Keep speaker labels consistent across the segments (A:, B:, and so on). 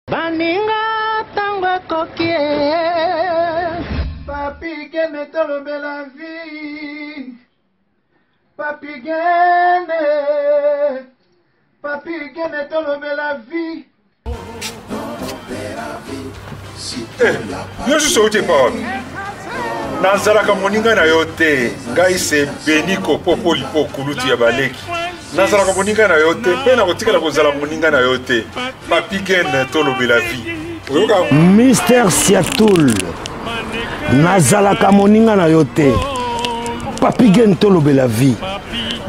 A: Baninga tango kokie
B: Papi gene tolobe la vie. Papi gene tolobe la vie.
C: Yo suis sauté par Nazalaka moninga na yote ngai se beniko popo lipo kuluti ya baleki Nazalaka moninga na yote pe na kotikala kozala moninga na yote Papi Gen tolobe la vie
D: Mister Siatoul Nazalaka moninga na yote Papi Gen tolobe la vie.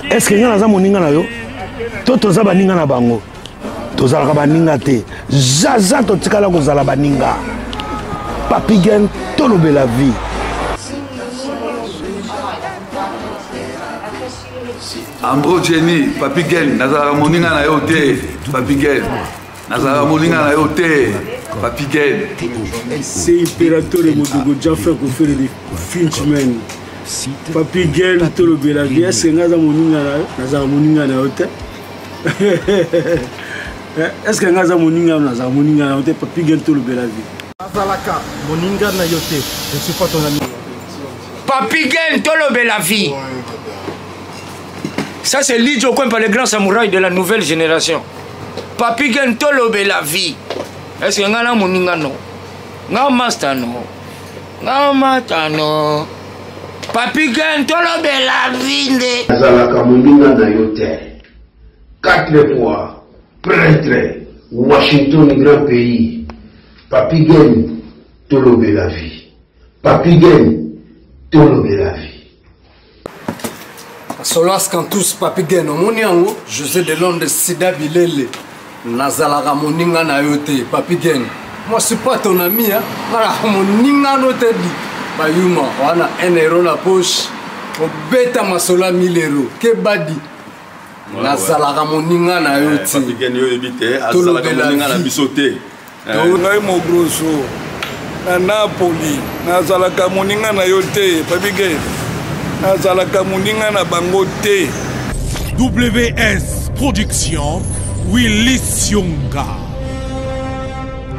D: Est-ce que nga naza moninga na yo to toza baninga na bango tozalaka baninga te zaza totikala kozala baninga Papi Gen tolobe la vie.
E: Ambro Jenny, Papi Gen, Nazara moninga na yote, Papi Gen. Nazara moninga na yote, Papi Gen.
F: C'est impérateur de Modogo Jaffa qu'on fait des Finchman. Papi Gen, tolobe la vie. Est-ce que Nazara moninga na yote? Est-ce que Nazara moninga na yote? Papi Gen tolobe la vie.
G: Nazalaka moninga na yote. Je suis pas ton ami.
H: Papi Gen tolobe la vie. Ça c'est Lidjo Coin par les grands samouraïs de la nouvelle génération. Papi Gen tolobe la vie. Est-ce que ngana moninga no? Nga master no. Nga mata no. Papi Gen tolobe la vie nde.
I: Nazalaka moninga na yote. 4 fois prêtre Washington grand pays. Papi Gen tolobe la vie. Papi Gen tolobe la vie.
G: Solas Kantus Papi Gen omoniango José de Londres Sida Bilele Nazalaka moninga na yote Papi Gen. Moi je suis pas ton ami hein. Voilà moninga no te di. Bayuma wana 1 euro na poche. Obeta masola 1000 euros. Ke badi. Nazalaka moninga na yote.
E: Papi Gen yo ebite azalaka moninga na bisote.
F: Ngai mo grosso. Na Napoli, nazalaka moninga na yote Papi Gen. Nazalaka moninga na bango te.
J: WS Production Willy Sionga.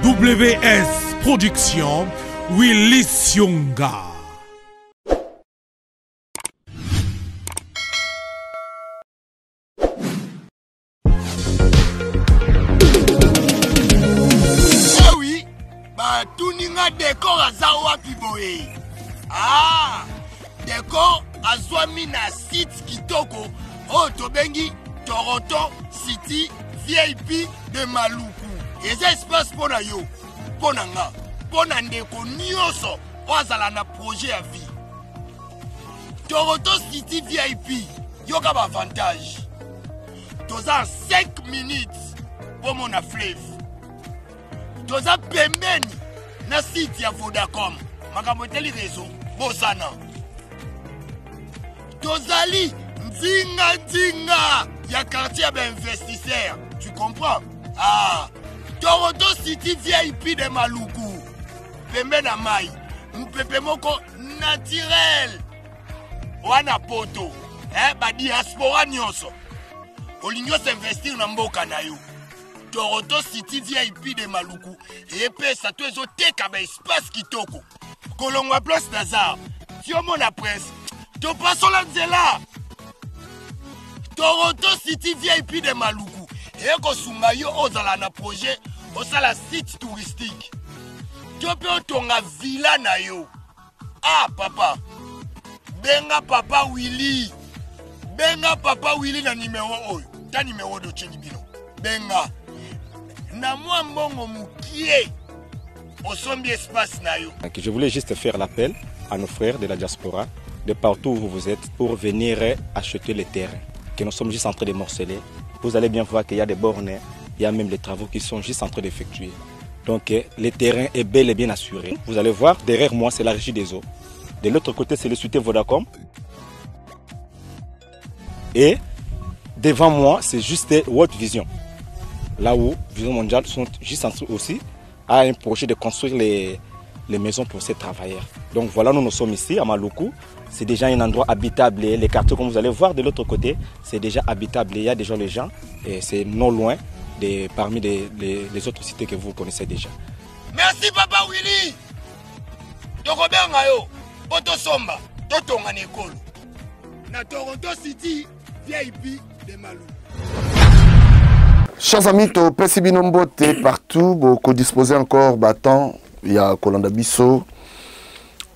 J: WS Production Willy Sionga.
K: Eh oui, bah tout ninga décor à Zawa Piboé. Ah, décor azwami na site kitoko o tobengi Toronto City VIP de Maluku. Eza espace pona yo, pona nga, pona ndeko nyonso wazala na projet à vie. Toronto City VIP, yoka ba avantage. Toza 5 minutes pour mon fleuve. Toza pembeni na site ya Vodacom. Makambo teli réseau, bosana. Tozali Nzinga ya quartier d'investisseurs. Tu comprends? Ah, Toronto City VIP de Maluku. Pembe na mai. Mpepe moko naturel. Wana poto. Ba diaspora nyonso. Olingo s'investir na mboka na yo. Toronto City VIP de Maluku. Et pesa to ezo teka ba espace kitoko. Kolongwa place Nazar. Si on la presse. To paso la nzela. Toronto City VIP de Maluku. Et ko sunga yo ozala na projet osala site touristique. To pe otonga villa na yo. Ah papa. Benga papa Willy. Benga papa Willy na numéro oyo. Ta numéro de Chenibino. Benga. Na moi mbongo mukie. Osombi espace na yo.
L: Je voulais juste faire l'appel à nos frères de la diaspora, de partout où vous êtes, pour venir acheter les terrains que nous sommes juste en train de morceler. Vous allez bien voir qu'il y a des bornes, il y a même les travaux qui sont juste en train d'effectuer. Donc le terrain est bel et bien assuré. Vous allez voir, derrière moi c'est la régie des eaux. De l'autre côté c'est le société Vodacom. Et devant moi c'est juste World Vision. Là où Vision Mondiale sont juste en train aussi à un projet de construire les maisons pour ces travailleurs. Donc voilà, nous sommes ici à Maluku. C'est déjà un endroit habitable. Les quartiers, comme vous allez voir de l'autre côté, c'est déjà habitable. Il y a déjà les gens et c'est non loin. parmi les autres cités que vous connaissez déjà.
K: Merci Papa Willy. Tokobenga yo, poto somba, totonga nekolo. Na Toronto City, VIP de Malou.
M: Chers amis, to pesi binombote partout, beaucoup disposé encore battant, il y a Kolanda Bisso,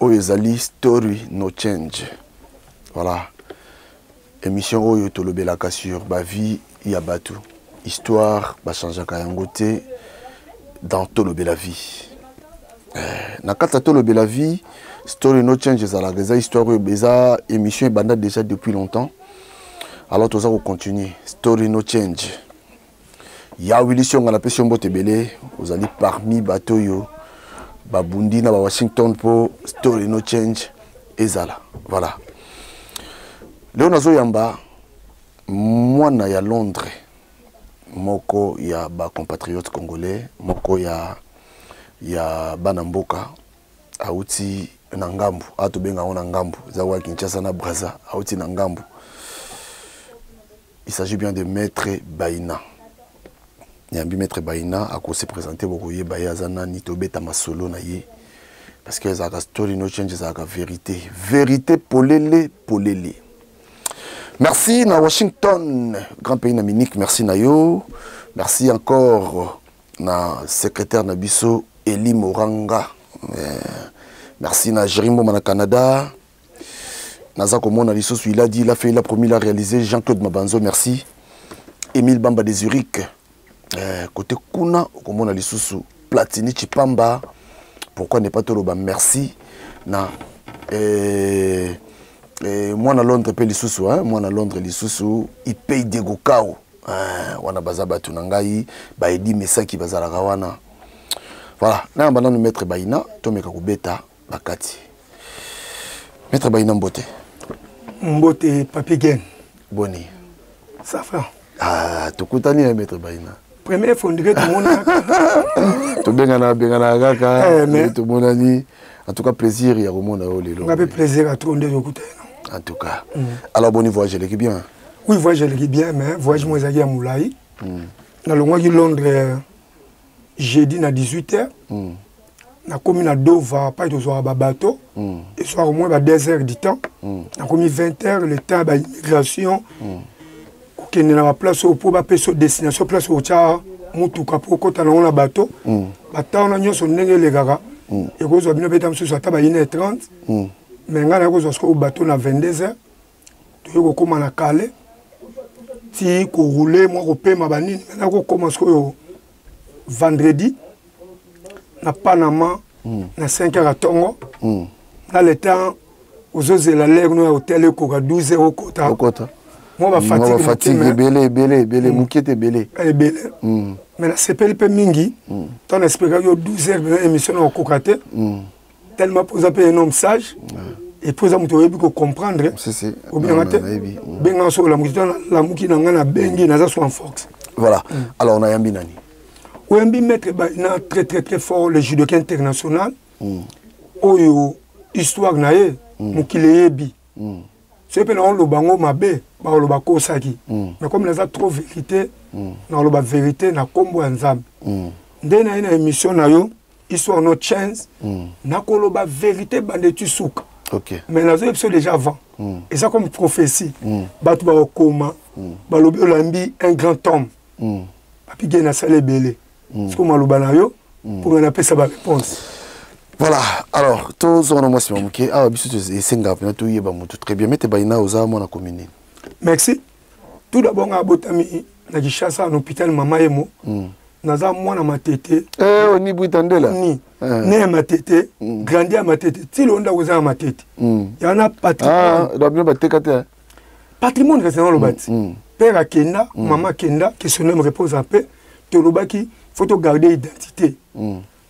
M: Oyezali Story No Change. Voilà. Émission Oyo Tolobelaka sur Bavi Yabatu. Histoire Bachanja Kayangote dans Tolobela vie. Nakata Tolobela vie, Story No Change Zalagaza, histoire Beza, émission est déjà depuis longtemps. Alors tout ça va continuer. Story No Change. Ya Willy Sion à la pression Botebele, vous allez parmi Batoyo, Babundi na Washington pour Story No Change Ezala. Voilà. Leonazo Yamba, moi na ya Londres, moko ya ba compatriotes congolais, moko ya Banamboka, auti na ngambu, atu benga ona ngambu, zawa Kinshasa na Braza, auti na ngambu. Il s'agit bien de Maître Baïna. Nyambi Maître Baïna a se présenter beaucoup ye Bayazana ni tobeta masolo na ye parce que ça story no change ça vérité vérité polele. Merci na Washington grand pays na Munich, merci na yo, merci encore na secrétaire na biso Eli Moranga, merci na Jerimo na Canada. Naza komona lisusu il a dit, il a fait, il a promis, il a réalisé. Jean-Claude Mabanzo, merci. Émile Bamba de Zurich. Côté Kuna, komona lisusu Platini Chipamba. Pourquoi ne pas toloba merci na moi na Londres pe lisusu hein, moi na Londres lisusu il paye des gokao. Wana bazaba tunangai ba edi mesaki bazala kawana. Voilà, na bana nous Maître Baïna, tomeka kubeta bakati. Maître Baïna Mbote.
D: Mbote Papi Gen.
M: Boni.
D: Ça va.
M: Ah, tu koutani Maître Baïna.
D: Première fois que tout le monde.
M: Tu bengana kaka. Tout le monde. En tout cas plaisir il y a au monde
D: on a plaisir à tout le monde.
M: En tout cas. Alors bon voyage l'équipe bien.
D: Oui, voyage l'équipe bien mais voyage moi à Moulay. Dans le mois de Londres jeudi à 18h. Na komi na Dover pas de soir bateau et soir au moins 2 heures du temps na komi 20 heures le temps ba immigration ko kende na place au pour ba peso destination place au cha mutuka pour kota na bateau bata na nyoso ndenge le gaga et ko zo bino beta msusu ata ba 1h30 mais ngana ko zo au bateau na 22 heures to ko koma na Calais ti ko rouler moi ko pema banini na ko commence ko vendredi na Panama, na 5 heures à Tongo. Dans le temps, aux autres, la l'air, nous, hôtel, il y a 12 heures au quota. Moi, je suis fatigué.
M: Belé, moukiete belé.
D: Mais la CPLP Mingi, ton esprit, il y a 12 heures d'émission au Kokate. Tellement pour appeler un homme sage. Et pour ça, vous comprendre.
M: C'est
D: ou bien, la mouki n'a bengi, n'a pas en force.
M: Voilà. Alors, on a Yambi Nani.
D: Oyambi Maître Baïna très fort le judoka international. Oyo histoire nae mukile yebi. C'est que on le bango mabe, ba le bako saki. Mais comme les a trop vérité, na le ba vérité na kombo nzambe. Ndé na une émission na yo, histoire no chance, na ko le ba vérité bande tu souk.
M: OK.
D: Mais na zo épisode déjà avant. Et ça comme prophétie. Ba tu ba koma, ba lobi olambi un grand homme. Papi Gen na salé belé. C'est comme Alubanayo pour en appeler sa réponse.
M: Voilà, alors, tous on a moi c'est mon qui ah biso c'est Singapour tout y est tout très bien mettez baina aux âmes na commune.
D: Merci. Tout d'abord on a botami na Kinshasa à l'hôpital Mama Emo. Naza moi na matete.
M: On ni buitandela.
D: Ni. Né ma tete, grandi à ma tete. Ti londa oza ma tete. Il y en a patrimoine.
M: Ah, doit bien batekate.
D: Patrimoine reste dans le bâti. Père a Kenda, maman Kenda, que son nom repose en paix. Tolobaki faut garder l'identité.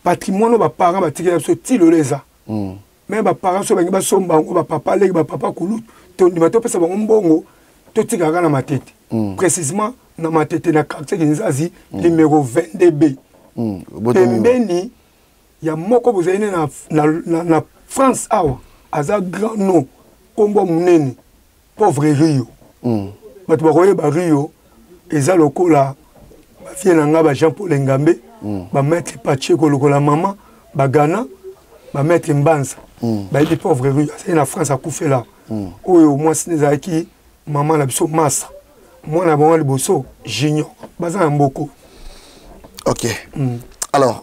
D: Patrimoine, les parents sont les mais les parents sont les papa, les papa, précisément, dans ma tête, dans quartier numéro 22B. Il y a moko vous avez na France, à grand nom, comme Mouneni, pauvre Rio. Rio, et ça, bafie na nga ba Jean Paul Ngambe ba maître Pacheco lokola mama ba Ghana ba maître Mbanza ba di pauvre rue c'est na France akufela oyo moi sinezaki maman na biso massa moi na bango liboso junior baza mboko.
M: OK. Alors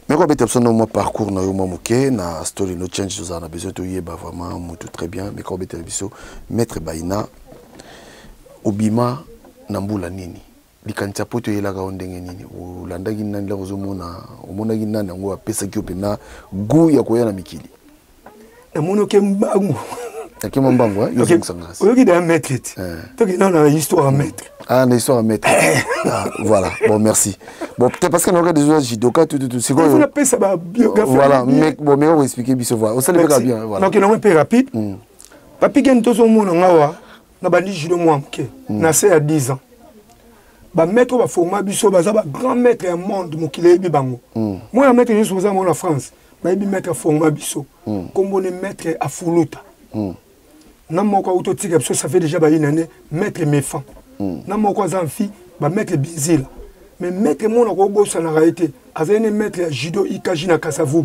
M: mais quoi peut-être son mon parcours na yo moké na story no change nous a besoin de yeba vraiment tout très bien mais quoi peut-être biso maître Baina obima na mbula nini likanisa poto yelaka ondenge nini ulandaki nani la kozomona omonaki nani ngo apesa ki opena gu ya koya na mikili
D: na mono ke mbangu
M: akema mbangu yo zongsangas
D: oyoki da maître toki na histoire à maître
M: na histoire à maître voilà bon merci bon peut-être parce que on regarde des judoka tout c'est quoi
D: on appelle ça biographie
M: voilà mais bon mais on va expliquer biso voilà on ça le bien voilà
D: donc on est peu rapide papi gen tozo mona ngawa na bandi judo moi mke na c'est à 10 ans ba maître ba forma biso baza ba grand maître du monde mokile bi bango moi na maître juste boza moi en France ba bi maître forma biso comme on est maître à Fuluta na moko auto tika biso ça fait déjà ba une année maître Mefan na moko zanfi ba maître Bizila mais maître mon ko bossa na réalité azene maître ya judo ikaji na Kasavu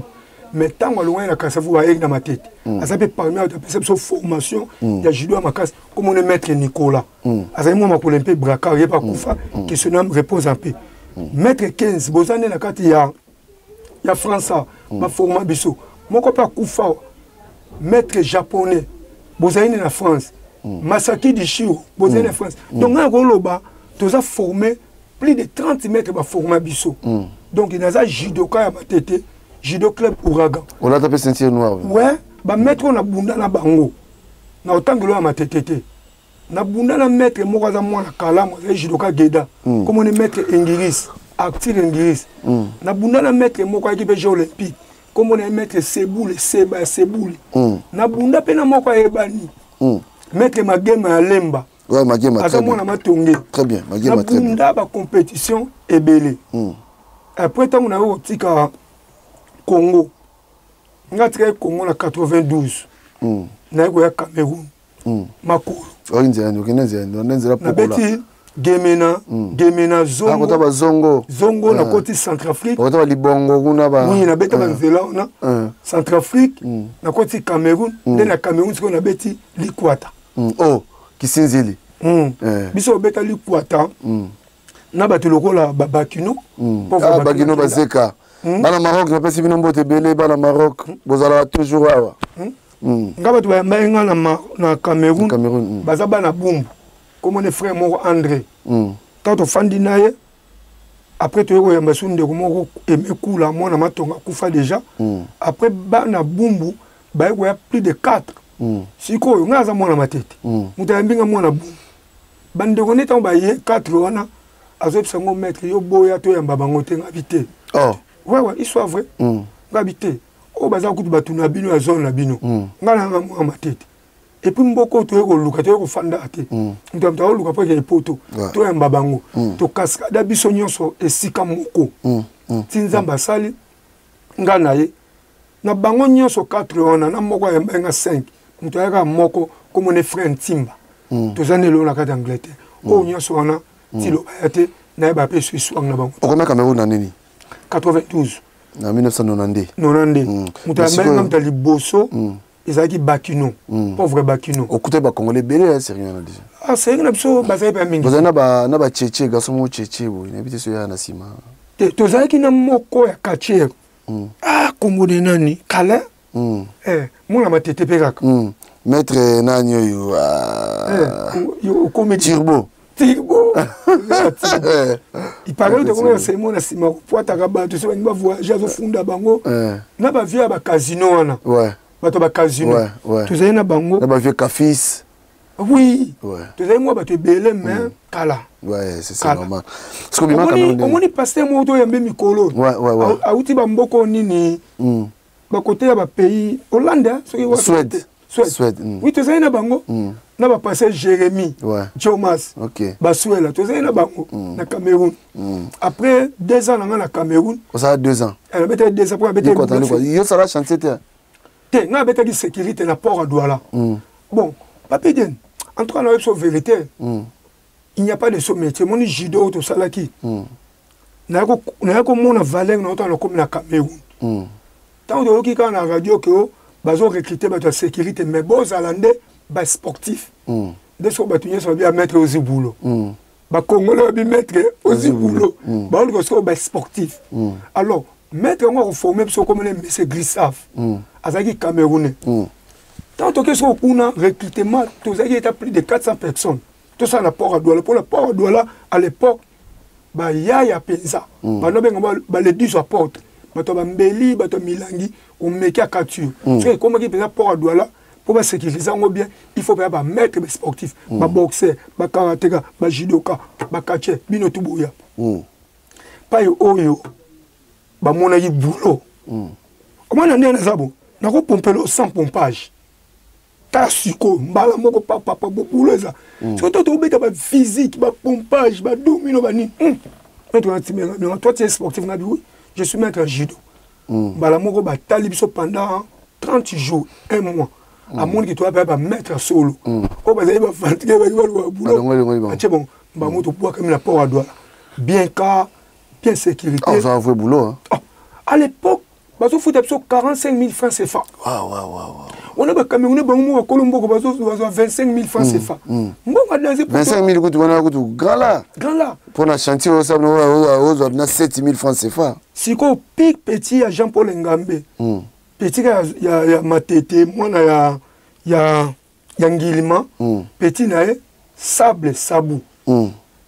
D: mais tant que loin la Kasavu a na ma tête ça peut parmi à perception formation ya judo à ma casse comme on est maître Nicolas azene moi ma olympique braka y pas kufa qui se nomme repose en paix maître 15 bozane na kati ya France ma forma biso moko pa kufa maître japonais bozane na France Masaki Dishiro bozane na France donc on goloba tous a formé plus de 30 mètres ba forma biso donc il y a judoka ya matete judo club Ouragan
M: on a tapé ceinture noire
D: ouais ba mettre on a bunda na bango na otangelo ya matete na bunda na mettre moko za mwana kala mo judoka Geda comme on est mettre Ingiris actif Ingiris na bunda na mettre moko ya équipe jeux olympique comme on est mettre Seboule Seba Seboule na bunda pe na moko ya ebani mettre Magema ya Lemba.
M: Ouais, Magema très bien. Très bien, Magema très bien.
D: La compétition est belle. Après, on a eu au Congo. On a travaillé Congo en 92. On a eu Cameroun. Makolo. On a Gemena Zongo. Zongo na côté Centrafrique.
M: On a Libongo.
D: Oui, on a bêté Centrafrique. Na côté Cameroun. Na Cameroun, on a bêté l'Ikwata.
M: Oh. Kisinzili
D: biso beta likwata na bato lokola Bakino
M: Bakino bazeka bana Maroc na pesi bino mbote belé bana Maroc bozala toujours awa
D: nga bato ba nga na Cameroun baza bana bumbu comme on est frère moko André quand on fandi naye après to yoko yamba sunde ko moko emekula mona matonga kufa déjà après bana bumbu ba yoko ya plus de 4 sikoyo ngaza mwana matete mutayambinga mwana bu bande koneta ba ye 4 wana azopsa ngo maître yo boya to yamba bango te ngabite ouais il soit vrai ngabite o baza kutu batuna bino ya zone na bino ngala nga mwana matete et puis mboko to yeko luka to yeko fanda ate ntamta o luka po ke poto to yamba bango to kaskada biso nyonso esika moko tinzamba sali ngana ye na bango nyonso 4 wana na moko ya mbenga 5 mutu ayaka moko comme on est frère Ntimba tozane lo na kati Angleterre o nyonso wana tilo bayate na ba pe Suisse na bango
M: okoma Cameroun na nini
D: 92
M: na 1990
D: mutu ayaka mtali boso ezaki Bakino pauvre Bakino
M: okute ba congolais belé sérieux na déjà
D: ah sérieux na biso bazai pa mingi
M: bozana ba cheche garçon mo cheche bo inabite so ya na sima
D: tozaki na moko ya quartier Congo de nani kala mona matete pe kaka
M: maître nani
D: yo comme
M: Turbo
D: il paraît de comment c'est mon asima poata kaba to so ngba voyager zo funda bango na ba via ba casino wana bato ba casino to zai na bango
M: na ba via cafis
D: oui to zai moi bato belé mais kala
M: ouais c'est normal parce que bima Cameroun
D: on est passé mo to yambe mikolo auti ba mboko nini ba côté ya ba pays Hollande Suède oui to zai na bango na ba passé Jérémy Jomas ba Suède to zai na bango na Cameroun après 2 ans na Cameroun
M: ça a 2 ans
D: elle bête 2 ans pour bête
M: yo ça va chanter
D: te na bête de sécurité na port à Douala bon papier en tout cas la vérité
N: il n'y a pas de ce métier. Mon judo, tout ça là qui. N'a pas mon valeur dans comme la Cameroun. Tant que qui quand la radio que bazo recruter la sécurité mais bon Zalandais bas sportif. De ce bâtonnier ça bien mettre aux boulot. Ba Congolais bien mettre aux boulot. Ba on que bas sportif. Alors mettre on reformer sur comme les monsieur Grissaf. Azaki Camerounais. Tant que ce qu'on a recrutement, tout ça il y a plus de 400 personnes. Tout ça na port à Douala pour le port à Douala à l'époque ba ya penza ba no benga ba les 10 apporte ba to ba mbeli ba to milangi on meki à capture so comme qui penza port à Douala pour ba sécuriser ngo bien il faut ba mettre des sportifs ba boxer ba karatéka ba judoka ba kache bino tubuya pa yo oyo ba mona yi boulot o mona ndena zabo na ko pomper le sans pompage ta suko mbala moko papa boulot ça surtout tu obéis à la physique, à pompage, à domino, toi tu es sportif, oui, je suis maître en judo. Pendant 30 jours, 1 mois, à mon qui tu vas mettre solo. Bien car, bien sécurité.
M: Ah, vous avez un boulot.
N: À l'époque, il faut 45 000 francs CFA. On a Camerounais, on Colombo, 25 000 francs CFA.
M: 25 000 grand là.
N: Grand là.
M: Pour un chantier, on a 7 000 francs CFA.
N: Si on pique petit à Jean-Paul Ngambe, petit il y a Matete, moi il y a Ngilima, petit il y a Sable Sabou.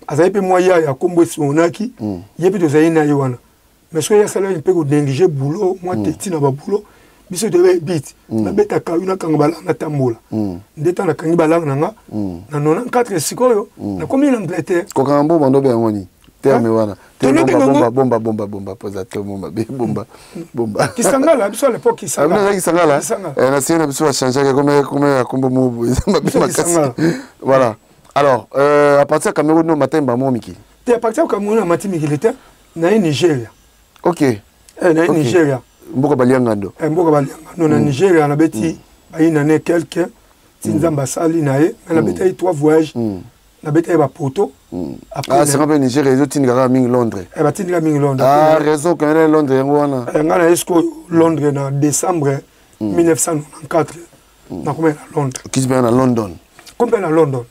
N: Azaïpe moi il y a Combo Sonaki, il y a plus de Zaïna Yoana. Mais ce qu'il y a, c'est un peu de négliger boulot, moi petit na boulot. Biso de bit na beta kauna kangabala na tambola ndeta na kangibala nanga na 94 sikoyo na komi en Angleterre
M: ko kambo bando be ngoni terme wana bomba posa te bomba
N: kisangala biso à l'époque
M: kisangala na sina biso changer comme kombo mo voilà alors à partir de Cameroun no matin ba mo miki
N: à partir de Cameroun na matin miki était na Nigeria.
M: OK
N: na Nigeria.
M: Mboka baliangando
N: na Nigeria na beti aina ne quelqu'un tinzamba sali nae na beti 3 voyages na beti ba poto
M: après c'est rappelé Nigeria ils tinga mingi Londres
N: ba tinga mingi Londres
M: ah raison quand elle Londres ngwana
N: ngana esco Londres na décembre 1994 na comme Londres
M: qui se na London
N: comme na London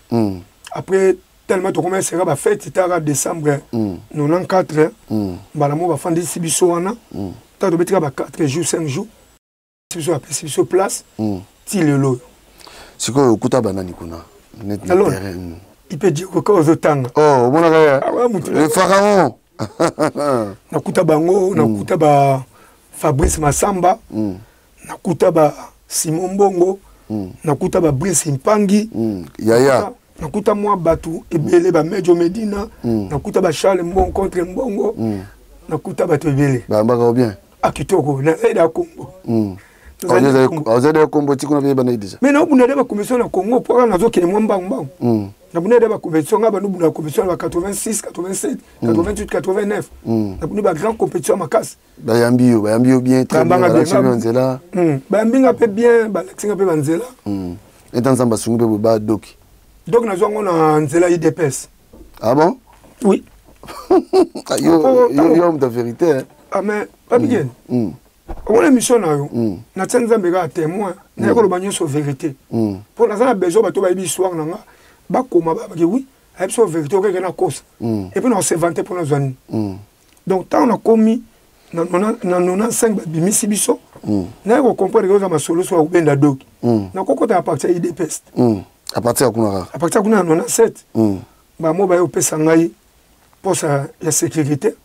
N: après tellement to commence sera ba fête tara décembre 94 bala mo ba fandi sibiso wana tu as 4 jours, 5 jours. Tu as appelé sur place. Tu le lot.
M: C'est quoi le coup de banane?
N: Alors, il peut dire que quand on tang.
M: Oh, bon, le pharaon.
N: Nakuta bango, nakuta ba Fabrice Massamba, nakuta ba Simon Bongo, nakuta ba Brice Mpangi,
M: Yaya.
N: Nakuta moi Batu, Ebele ba Mejo Medina, nakuta ba Charles Mbongo contre Mbongo, nakuta ba Tebele.
M: Ba mbaka bien.
N: Akitoko na zaida Congo.
M: Vous avez Congo tiko na bien bana déjà.
N: Mais non, vous n'avez pas commission na Congo pour na zo ke mwamba mbao. Na vous n'avez pas compétition ngaba nous na compétition ba 86, 87, 88, 89. Na vous ba grand compétition makasi.
M: Ba yambio bien très bien la champion nzela.
N: Ba yambinga pe bien, ba lexinga pe banzela.
M: Et dans samba sungu pe ba doki.
N: Donc na zo ngona nzela IDPS.
M: Ah bon?
N: Oui.
M: Yo homme de vérité.
N: Ah mais pas bien. On a mission na yo. Na tsanza mbega témoin, na ko lo banyo sur vérité. Pour na ça besoin bato ba histoire nanga, ba koma ba ke oui, a sur vérité que na cause. Et puis on s'est vanté pour na zone. Donc tant on a commis na 95 ba bimisi biso. Na ko comprendre que ma solution au benda dog. Na ko kota à partir IDPS.
M: À partir kuna.
N: À partir kuna 97. Ba mo ba yo pesa ngai pour ça la sécurité.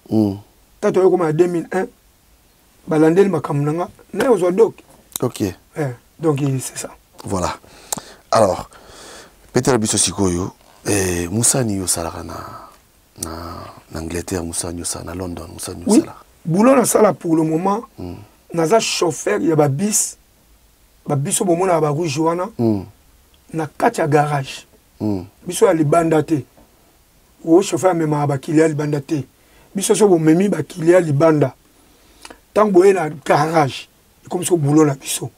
N: Tato yo comme en 2001 balandel makamnanga na yo doc.
M: OK.
N: Donc c'est ça.
M: Voilà. Alors peut-être biso sikoyo Moussa ni yo salaka na Angleterre, Moussa ni yo na London, Moussa ni yo
N: oui.
M: Sala.
N: Boulot na sala pour le moment. Naza chauffeur ya ba bis au moment na ba rouge wana. Na kati ya garage. Biso ya libanda te. O chauffeur mema ba kilia libanda te. Biso so bo memi ba kilia libanda. Tant boye na garage. Comme ça boulot na biso.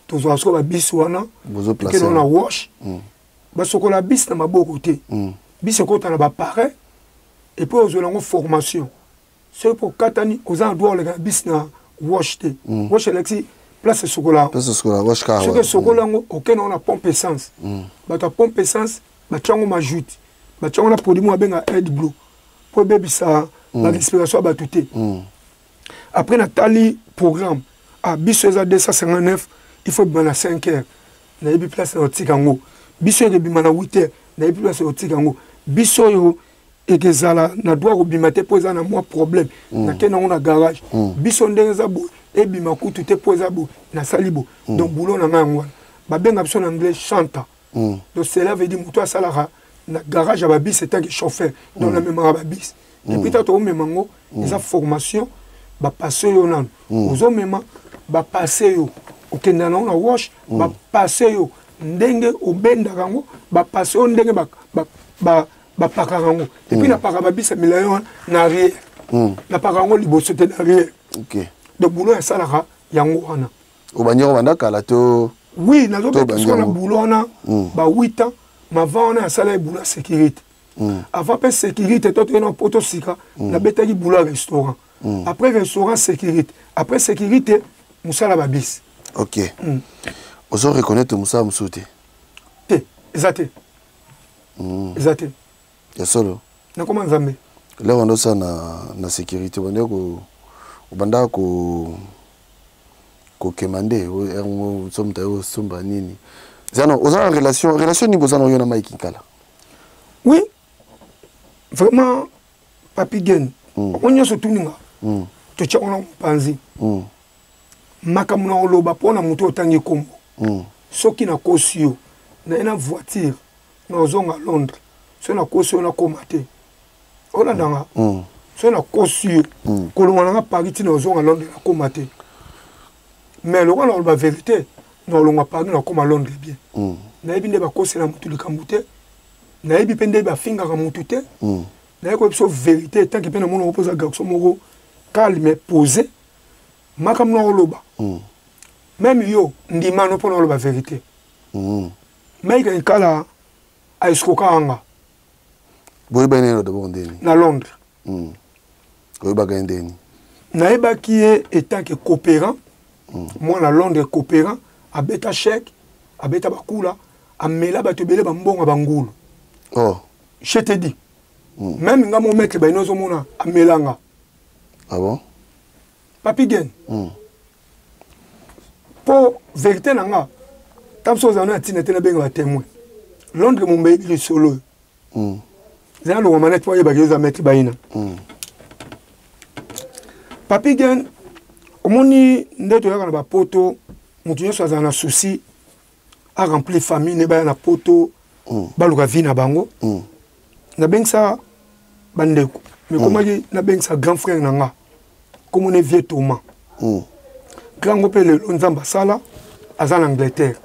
N: Tozo aso ba biso wana.
M: Bozo placer.
N: Que on a wash. Ba soko la bis na maboko te. biso kota na ba pare et puis aux langues formation c'est pour katani aux endroits les bis na wash te wash Alexis place sokola
M: wash car
N: ce que sokola aucun on a pompe essence ba ta pompe essence ba chango majoute ba chango na produit mo benga head blue pour baby ça la respiration ba touté après Nathalie programme à biso za 259 il faut bana 5 heures na yebi place na tikango biso yebi mana 8 heures na yebi place na tikango biso yo ekezala na droit kobima te po eza na mwa problème nakende nango na garage biso ndenge eza boye ebima kutu te po eza boye nasali boye donc boulot na ngai yango wana babenga biso na anglais chanta donc cela veut dire moto asalaka na garage ya babis etanke chauffeur donc namemaka babis depuis ta toomema ngo eza formation bapasse yo nano ozomema bapasse yo okenda nango na wash bapasse yo ndenge obendaka yango bapasse yo ndenge bapaka yango et puis napaka babisa milayo na arrière napaka yango liboso te na arrière donc boulot esalaka yango wana
M: obanyoko banda kala to
N: oui nazobetaka na boulot wana ba 8 ans mavant wana asala boulot sécurité avant pe sécurité to to na poto sika na betaki boulot restaurant après restaurant sécurité après sécurité musala babis
M: ok ozo reconnaître musala musuti
N: te ezate ezate
M: ya solo
N: na comment nzambe
M: là on doit ça na sécurité on est obanda ko kemande o somta o somba nini zano oza relation ni bozana yo na Mike Kala
N: oui vraiment papi gen on nyo sotuninga to tshona mpanzi makamuna oloba pona muto otangi kombo soki na kosio na ena voiture na ozonga Londres so na kosio na komate ona ndanga so na kosio kolonga na Paris na ozonga Londres na komate mais le roi la vérité non longa Paris na koma Londres bien na yebi nde ba kosela mutu likamute na yebi pende ba finga ka mutu te na yeko so vérité tant que pena mono opoza garçon moko calme posé makamuna oloba même yo ndima no pona oloba vérité mais kala a escoka anga
M: boy beneno de bon deni
N: na Londres
M: boy bagandeni
N: na yeba qui est étant que coopérant moi na Londres coopérant a beta chèque a beta bakula a mela batobele bambonga bangulu je te dis même nga mo maître ba inozo mona a melanga
M: ah bon
N: papi gen pour vérité nanga tamso za na tinete na benga témoin Londres mo mbe le solo za lo manette po yeba geza maître ba ina papi gen omoni ndeto yaka na ba poto mutu nyoso aza na souci a remplir famille ne ba na poto baluka vie na bango na bengsa bandeko mais comment na bengsa grand frère nanga comme on est vieux Thomas grand groupe le nzamba sala aza en Angleterre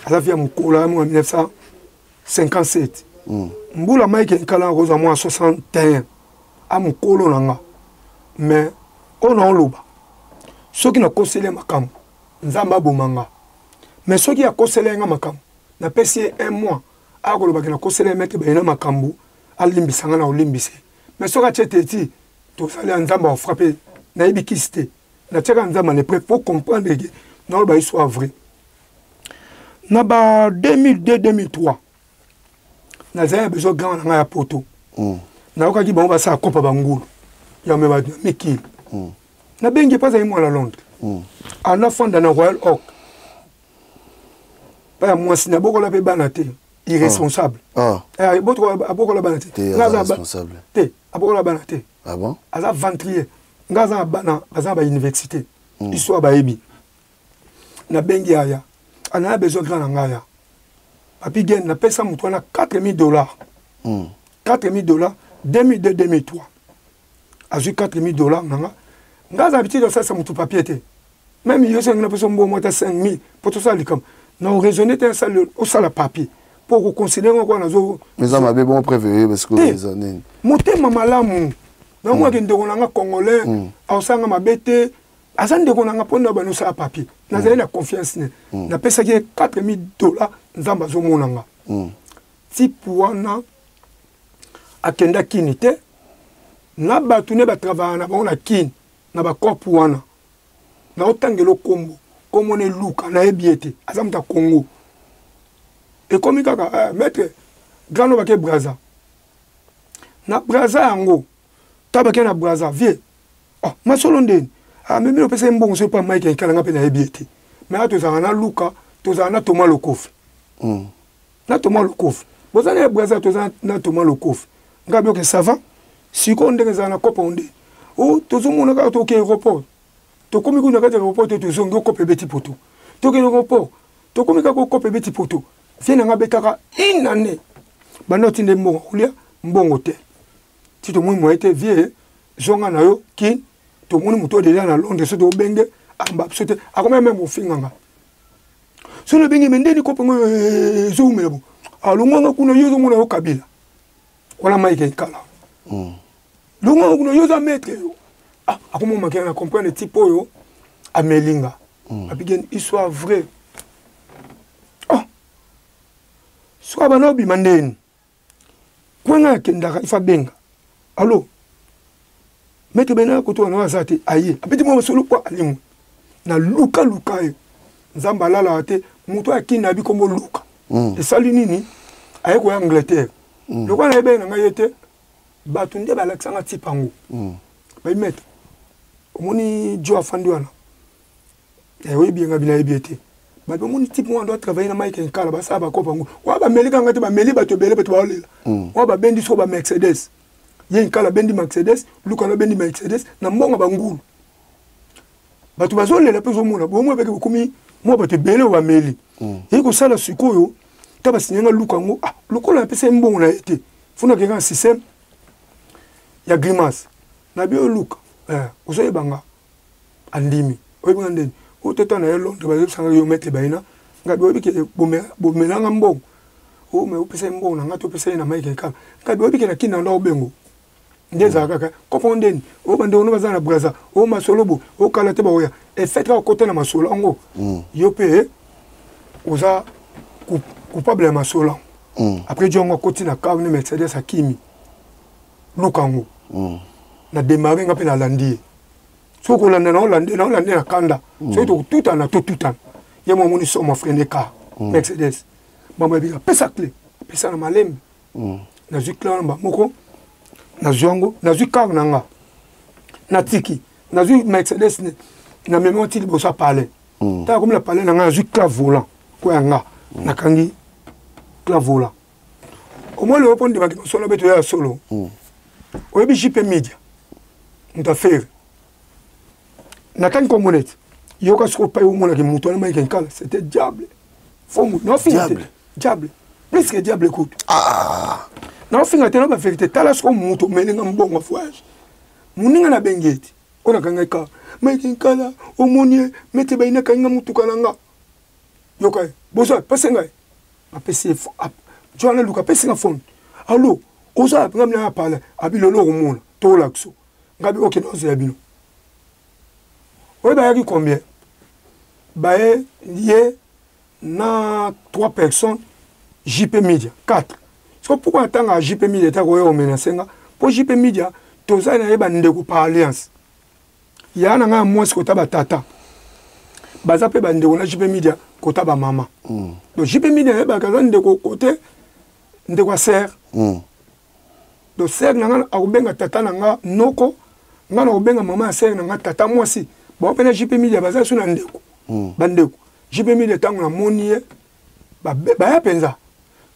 N: aza via mukola en 1957 mbula Mike Kala roza moi 61 a mukolo nanga mais on a loba soki na kosele makam nzamba bomanga mais soki ya kosele nga makam na pesi un mois a koloba na kosele meke ba ina makambu alimbisanga na olimbise mais soka cheteti to sali nzamba o frapper na ibikiste na tcheka nzamba ne prêt pour comprendre que non ba soit vrai na ba 2002 2003 na zaya bezo grand na ya poto na okaki ba ba sa kopa bangulu ya me ba miki na bengi pas moi à Londres en enfant dans Royal Oak pas moi si na boko la pe banate irresponsable boko la banate
M: irresponsable
N: te aboko la banate
M: ah bon
N: aza ventrier ngaza bana aza ba université histoire ba ebi na bengi aya ana besoin grand ngaya papi gen na pesa mutu na $4000 $4000 2002 2003 azui $4000 nanga ngaza habitude de ça c'est mon papier te même yo c'est une personne bon moi 5000 pour tout ça comme non raisonner un ça au sala papier pour considérer quoi nazo
M: mais ça m'a bon préféré parce que les années
N: motema malamu na moi ki ndeko nanga congolais au sanga mabete azande ko nanga ponda bano ça papier na zali la confiance ne na pesa ki $4000 nzamba zo monanga ti puana akenda kini te na bato ne batravailler na bango na kini na bakorpu wana na otangelo kombo komo ne luka na ebiete aza muta Congo ekomi kaka maître grand no bake Braza na Braza yango tabake na Braza vie masolo ndeni memi no pesa mbongo so pa Mike Nkala pe na ebiete mais atozana na luka tozana na Thomas Lokofi na Thomas Lokofi bozana ya Braza tozana na Thomas Lokofi ngabi oke sava siko ndenge za na kopa onde tozomona ka to ke aéroport to komi kuna ka aéroport to zongo kope beti poto to ke aéroport to komi ka kope beti poto fiena nga betaka inane bana tinde mbongo ulia mbongo te ti to mwi moite vie zonga na yo kin to moni muto de na Londres so to benge amba sote akoma même ofinganga so le bengi mendeni kope ngo zo mebo alunga kuna yozo mona yo Kabila wala Mike Nkala lunga kuna yoza maître yo akoma makena na comprendre type yo amelinga apigen histoire vraie soit bana bimandeni kwanga kendaka ifa benga allo maître bena ko to na wasate aye apeti mo solo kwa alimu na luka yo nzamba lala ate muto akina bi kombo luka esali nini aye ko Angleterre lokwa na ebe na ngayete batu nde balakisanga tipango bayimettre omoni jo afandi wana oyebi nga bina ebiete bato omoni type mo doit travailler na Mike Nkala basa bakopa ngo wa bamelika ngate bameli bato bele bato baolela wa babendi so ba Mercedes ye Nkala bendi Mercedes luka na bendi Mercedes na mbonga bangulu bato bazolela pe zomona bomwe beke bokumi mo bato bele wa bameli yiko sala sikoyo taba sinyanga luka ngo lukola pesa mbongo na ete funa keka système ya grimace na bio luka ozoye banga andimi oyebanga ndeni oteta na Londres bazosanga yo maître baina ngabi obike bomelanga mbongo me opesa mbongo na ngato pesa na Mike Nkala ngabi obike na kina ndo obengo ndeza kaka kopo ndeni obande ono bazana Braza masolobo okala te baoya effet ka côté na masolo ngo yo pe oza coupable ya masolo après jongo koti na car ne Mercedes akimi lukango na démarrer nga pe na landie so ko landa na lande na kanda so to tutana ye mo moni so ma frene ka Mercedes mama bi pesa clé pesa na malem na zikla ba moko na zongo na zikar na nga na tiki na zu Mercedes na memo ti bo sa parler ta comme la parler na nga zikla volant ko nga na kangi cla volant au moins le répondre ba ki solo beto ya solo oyebi JP Media faire na kan communauté yoka soko pa umona ke muto na Mike Nkala c'était diable fomu no finga diable plus que diable écoute na finga te na ba vérité tala soko muto melinga mbongo voyage muninga na bengeti ona kanga ka Mike Nkala omonie mete baina kanga mutu kalanga yoka boza pasenga apesi Joana Luka pasenga fond allo oza ngamna na pala abilolo omona to lakso ngabi oke no bino oba yaki combien bae lié na 3 personnes JP Media 4 so pourquoi attendre JP Media ta ko yo menacenga pour JP Media toza na yeba ndeko par alliance ya na nga mwasi ko taba tata baza pe bandeko na JP Media ko taba mama donc JP Media yeba ka ndeko côté ndeko sœur donc sœur nanga akubenga tata nanga noko ngana obenga mama sœur nanga tata mwasi ba opena JP Media baza suna ndeko bandeko JP Media tango na monie ba ya penza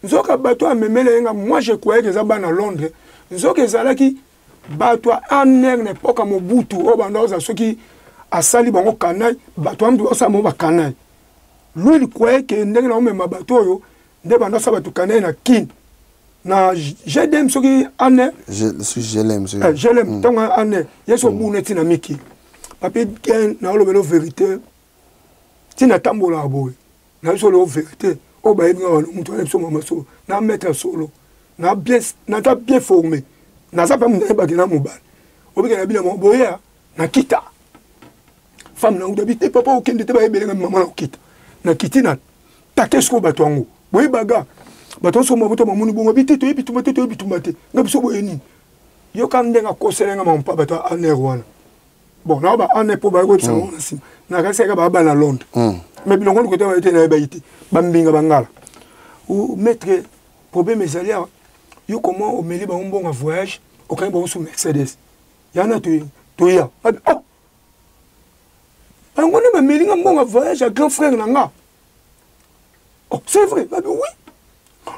N: nzoka bato amemele nga moi je croyais que ça ba na Londres nzoka ezalaki bato aner na époque Mobutu o banda za soki asali bango kanai bato amdu osa mo ba kanai lui il croyait que ndenge na omema bato yo nde banda sa bato kanai na kin na jedem soki ane
M: je l'aime
N: je l'aime tango ane yeso buneti na miki papi gen na olobelo vérité tina tambola boy na solo vérité o ba yinga wala mutu ale soma maso na mettre solo na ta bien formé na za pa mu ba kina mobile o bika na bila mo boya na kita femme na udabi te papa o kende te ba yebele maman na kita na kitina ta kesko ba twango boy baga bato so mabuto mamuni bongo biteto bitumate to bitumate ngabiso boyeni yo kan ndenga koselenga mampa bato aner wana bon na ba aner po ba ko tsango na sim na ka seka ba na Londres mais bilongo ko to ete na ba ite bambinga bangala ou maître problème ezalia yo comment au meli ba mbonga voyage au kan ba sou Mercedes yana to ya oh angone ba meli mbonga voyage à grand frère nanga oh c'est vrai oui.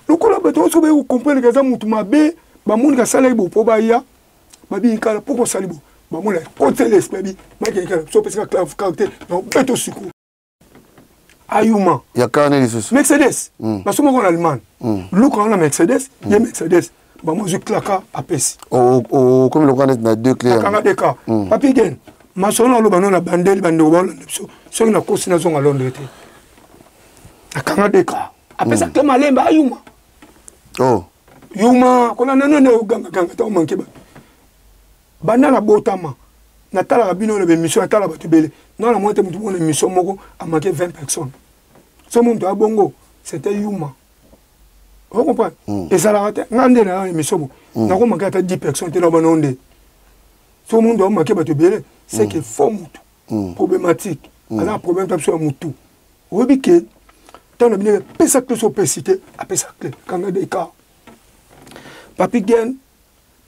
N: Le coup là, vous comprenez que ça m'a bé, bah mon gars salaire pour baïa, bah bien quand pourquoi salibo, bah mon là côté l'esprit, bah qui est so parce que clave caractère, non beto suku. Ayuma.
M: Il y a carnet les sous.
N: Mercedes. Bah souvent en Allemagne. Look on a Mercedes, il y a Mercedes. Bah moi je claque à Pessi.
M: Oh comme le carnet n'a deux clés.
N: Quand des cas. Papi gen. Ma sonne le banon la bandelle bandole, so na coordination à Londres. Quand des cas. Après ça, tu m'as l'air Yuma.
M: Oh.
N: Yuma, qu'on a non, ganga, tu manqué. Banana botama. Natala Rabino, le mission à Talabatubele. Non, la moitié de mon émission Mogo a manqué 20 personnes. Ce monde à Bongo, c'était Yuma. Vous comprenez? Et ça l'a raté. Nandé na émission. N'a pas manqué 10 personnes, tu n'as pas nondé. Ce monde a manqué Batubele, c'est que faux moutou. Problématique. Alors, problème sur moutou. Vous voyez que on a bien pesa clé sur pesité à pesa clé quand on a des cas papi gen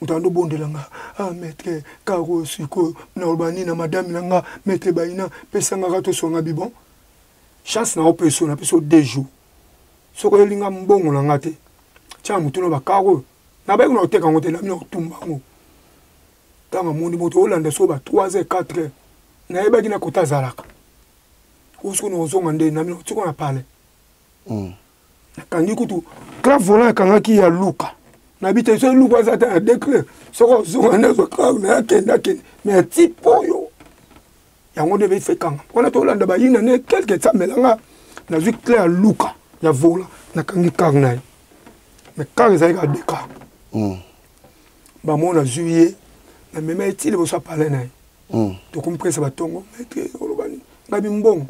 N: on t'a bon de langa ah maître karo suko na urbani na madame langa maître baina pesa nga gato so nga bibon chance na opeso na peso 2 jours soko linga mbongo langa te cha mutu no ba karo na ba ko te kango te na mino tumba ngo tanga mundi moto olanda so ba 3h 4h na yeba kina kota zalaka usko no zonga nde na mino tsiko na pale quand tu clave volant quand qui a Luca n'habite sur Luca ça t'a déclaré soko zonga so clave na kenda mais type yo ya ngo devait faire quand on a to landa ba yina ne quelque ça melanga na zu clair Luca ya volant na kangi karna mais quand ça a déca ba mon na juillet na même est il ça parler na to comprendre ça ba tongo maître olobani ngabi mbongo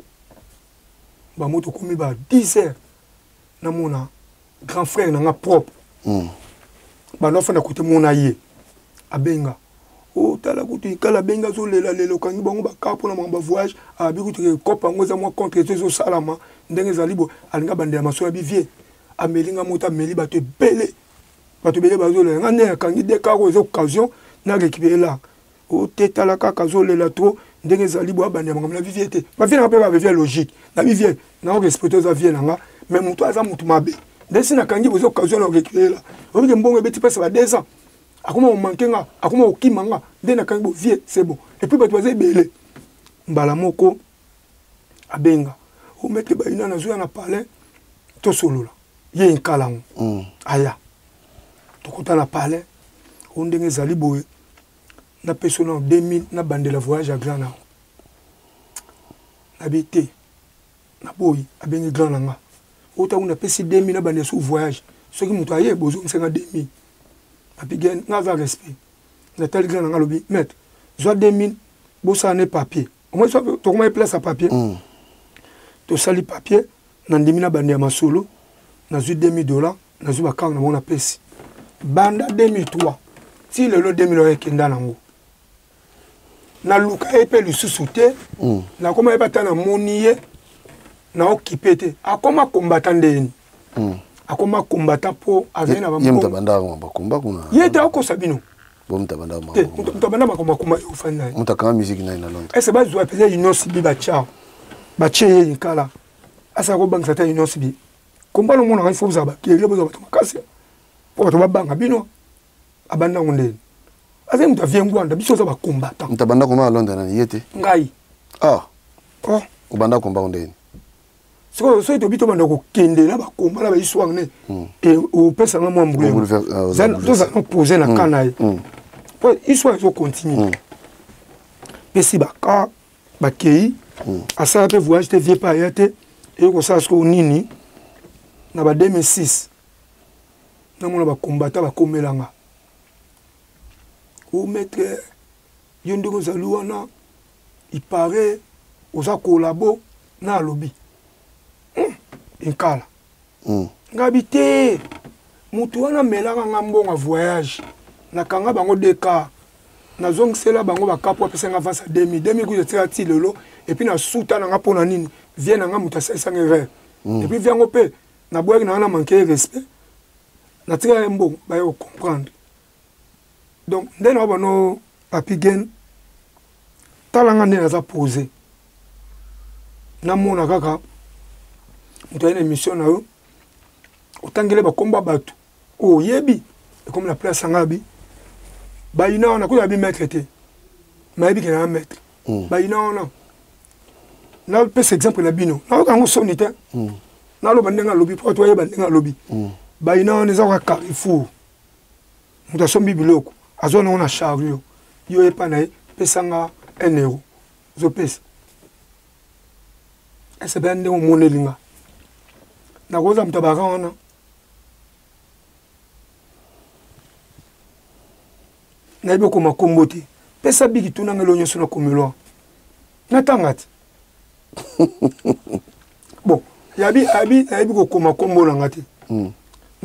N: ba moto komi ba 10h na mona grand frère na nga propre ba no fana côté mona yé abenga o tala kuti kala benga zo lela lelo kangi bango ba kapo na mamba voyage abi kuti kopa ngoza moi contre zo salama ndenge zalibo alinga bande ya maso ya bivie amelinga mota meli ba te belé ba zo lela ngane kangi de karo zo occasion na récupérer là o tetala kaka zo lela trop ndenge zalibo abande ya mamba vivie te ba vie na pe ba vivie logique na vivie na respecter za vie nanga mais mutu aza mutu mabe ndesi na kangi bozo occasion na récupérer là obi ke mbongo beti passe ba 2 ans akoma o mankenga akoma o kimanga nde na kangi bo vie c'est bon et puis ba toze belé mbala moko abenga o mettre ba ina na zo na parler to solola ye nkalango aya to kota na parler o ndenge zali boye na persona en 2000 na bande la voyage à Grand Nord habité na boy abengi Grand Nanga ota una pesi 2000 na bande sous voyage ce qui muta ye bozo msenga 2000 papi gen na va respect na tel Grand Nanga lobi maître zo 2000 bossa ne papier au moins to comment place à papier to sali papier na ndimi na bande ya masolo na zu $2000 na zu bakanga na mona pesi banda 2003 si le 2000 ekenda nango na luka epe lisusu te na koma ebata na moniye na occupé te akoma combattant ndeni akoma combattant po azena ba
M: yemta banda ba komba kuna
N: yete akosa bino
M: bomta banda ma
N: mutabanda makoma kuma ufanya
M: mutaka musique na Londres
N: ese bazwa pele inosi bi ba cha ba che yinkala asa ko bangsa ta inosi bi komba no mona ka ifo zaba kele bozo batuma kasi po to babanga bino abanda ngondeni ase muta viengwanda biso za ba combattant
M: mutabanda kuma Londres na yete
N: ngai oh
M: ubanda komba ngondeni
N: so to bito banda ko kende na ba komba na ba iswang ne et au pesa na mo mbulu za no poser na kana po iswa zo continue pesi ba ka ba kei asa pe voyage te vie pa yete et ko sa sko nini na ba 2006 na mo na ba combattant ba komelanga ou maître yondego zaluana il paraît aux collabo na lobby inkala ngabité mutu wana melaka nga mbongo voyage nakanga bango deka nazongisela bango bakapo apesa nga vasa 2000 kuza tika ti lelo et puis na suta nanga pona nini vient nanga mutu asalisa erreur et puis viango pe na boyaki nanga na manquer respect na tika mbongo bayo comprendre donc nde na bano Papi Gen talanga nde naza posé namona kaka mutu ayina émission na yo otangele bakomba bato oyebi comme la place angabi bayina ona ko yabi maître te mayebi ke na maître bayina ona na pese exemple na bino na ko soni te na lo bandenga lobi po to yeba bandenga lobi bayina ona za ka Carrefour muta sombi biloko azona ona chariot yo epa na pesanga 1 euro zo pesa ese bande o monelinga na koza mtabaka ona na ibe ko makombo te pesa biki tunanga lo nyoso na komelo na tangati bon yabi ko koma kombo na ngati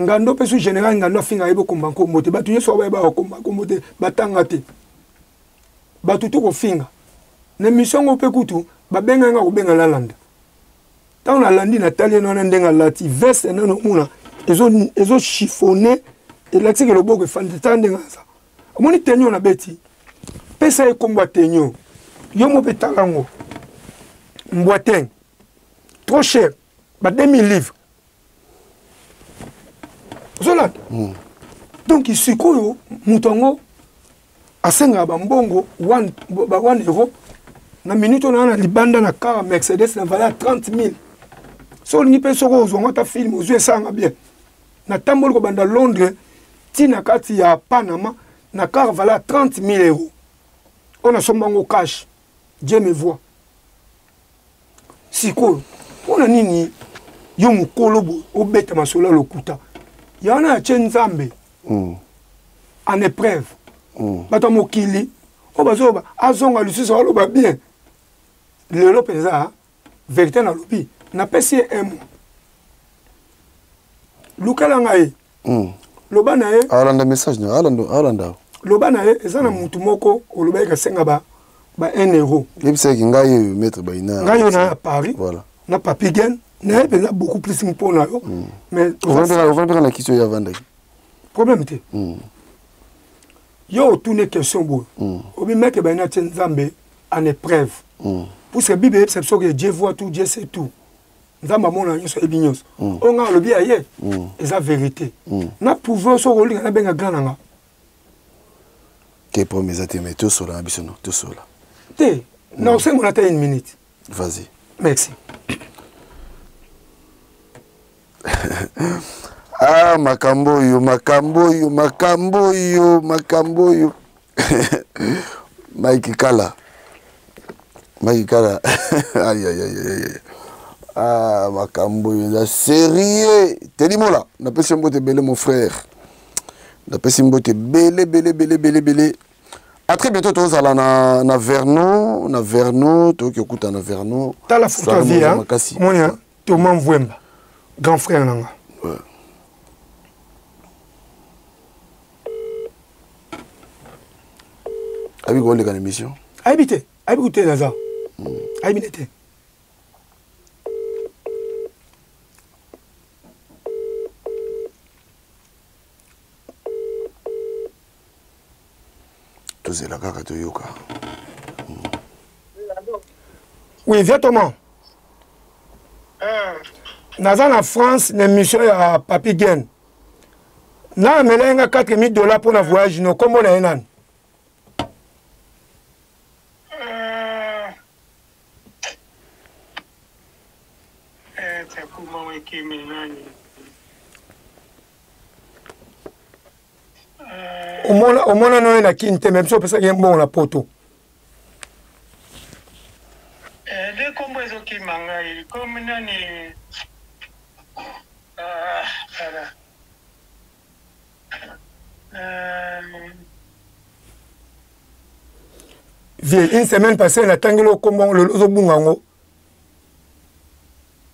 N: ngando pesu general ngando finga ibe ko makombo te batu nyoso ba ko makombo te batanga te batu to ko finga na mission ngo pe kutu babenga nga ko benga lalanda tant na landi na tali na ndenga lati veste na no muna ezo chiffonné et la tike lo boko fandi tandenga sa omoni tenyo na beti pesa e kombo tenyo yo mo petalango mbwateng trop cher ba 2000 livres zola donc ici koyo mutongo asenga ba mbongo 1 euro na minute na libanda na car Mercedes na valeur 30 000 so ni peso ko zonga ta film ozo esanga bien na tambolo ko banda Londres tina kati ya Panama na car valeur 30 000 euros on a sombango cash Dieu me voit siko on a nini yo mukolo bo obeta masola lokuta yana a nzambe en épreuve bato mokili o bazoba azonga lisusu aloba bien lelo peza vérité na lobi na pesi un lukala ngai loba na ye
M: alanda message na alanda
N: loba na ye eza na mutu moko oloba ka senga ba 1 euro
M: yebisa ki ngai maître bayina
N: ngai na Paris
M: voilà
N: na Papi Gen na peza beaucoup plus mpona yo mais
M: on va la question ya vanda
N: problème te yo tourner question bo obi mec bayina nzambe en épreuve pour que Bible c'est ce que Dieu voit tout, Dieu sait tout. Nzamba mona nyoso ebinyoso. Onga lobi aye. Eza vérité. Na pouvoir so roli na benga grananga.
M: Que promesse te mettre sur la bisono, tout sur là.
N: Té, na c'est mon attend 1 minute.
M: Vas-y.
N: Merci.
M: Ah makambo yo. Mike Kala. Maïkara, aïe. Ah, makambo, il a sérieux. T'es dit, moi là, n'a pas si on te belé, mon frère. N'a pas si on te belé. À très bientôt, tous à na Verno, toi qui écoutes na Verno.
N: T'as la photo vie, hein? Moi, tu m'envoies, grand frère, nanga.
M: Ouais. Avec quoi, les émissions?
N: Habité, Lazare. Habité.
M: Tous la kaka to yoka.
N: Oui, viens Thomas. Naza na France, l'émission à Papi Gen. Na melenga $4,000 pour le voyage, no comment na enan. Omona no na kinte même so pesa bon la poto.
A: De kombo ezo ki mangai comme nani
N: Une semaine passée na tangelo kombo le zo bungango.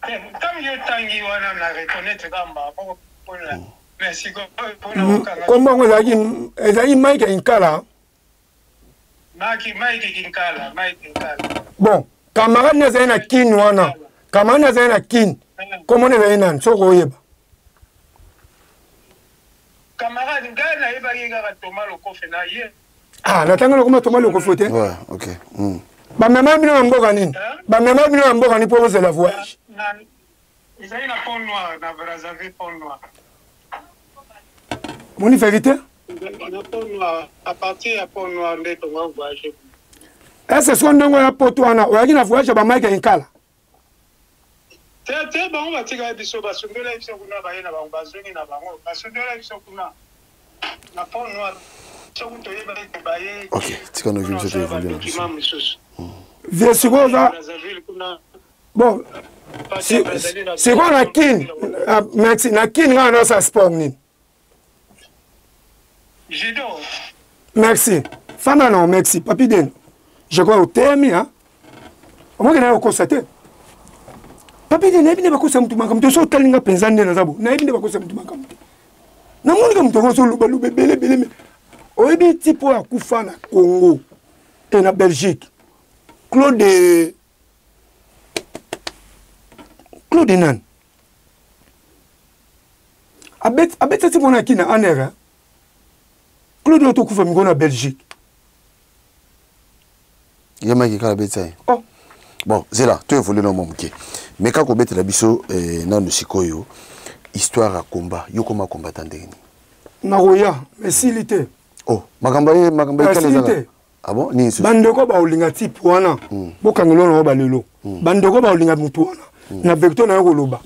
A: Comme yo tangi wana na reconnaître kamba pour Merci.
N: Comment on a dit Mike Inkala?
A: Mike Kinkala.
N: Bon, camarade n'a pas kin wana. Camarade n'a pas kin. Comment on a dit so royeba?
A: Camarade Gana eba yega Thomas Lokofe na ye.
N: Ah, natanga lokoma Thomas Lokofe te?
M: Ouais, OK.
N: Ba mama bino mboka nini? Ba mama bino mboka ni pour la voyage.
A: Ils ont un pont noir na Brazzaville, pont noir.
N: Mon vérité?
A: Le pont noir, à partir du pont noir, on est en voyage.
N: Est-ce que on a un pont noir? On a un voyage à Mike Inkala.
A: C'est bon, on va tirer des choses parce que nous, les gens qui ont baillé, nous besoin de nous, parce que nous, les gens qui ont pont noir,
M: OK, tu connais une chose évoluer.
N: Bien sûr, bon, c'est quoi la kin? Merci, la kin là dans sa sport ni.
A: Judo.
N: Merci. Fana non, merci. Papi Den. Je crois au terme, hein. Au moins que nous constaté. Papi Den, n'aime pas que ça me tourne comme tu sais, tel n'a pas zandé dans zabo. N'aime pas que ça me tourne comme tu. N'aime pas comme tu vois sur le balou bébé. Au début, type à Koufa na Congo et na Belgique. Claude Nan. Abet ça c'est mon akina en air. Claude Otto Koufa mi na Belgique.
M: Yama ki kala betay. Oh. Bon, c'est là, tu évolues dans mon mouké. Mais quand on bête la biso dans le sikoyo, histoire à combat, yo comment combattant ndeni.
N: Naroya, mais s'il était.
M: Oh, makambaye kale. Ah bon, ni so.
N: Bandeko ba olinga type wana. Bokangelo na ba lelo. Bandeko ba olinga mutu wana. Na vecteur na koloba.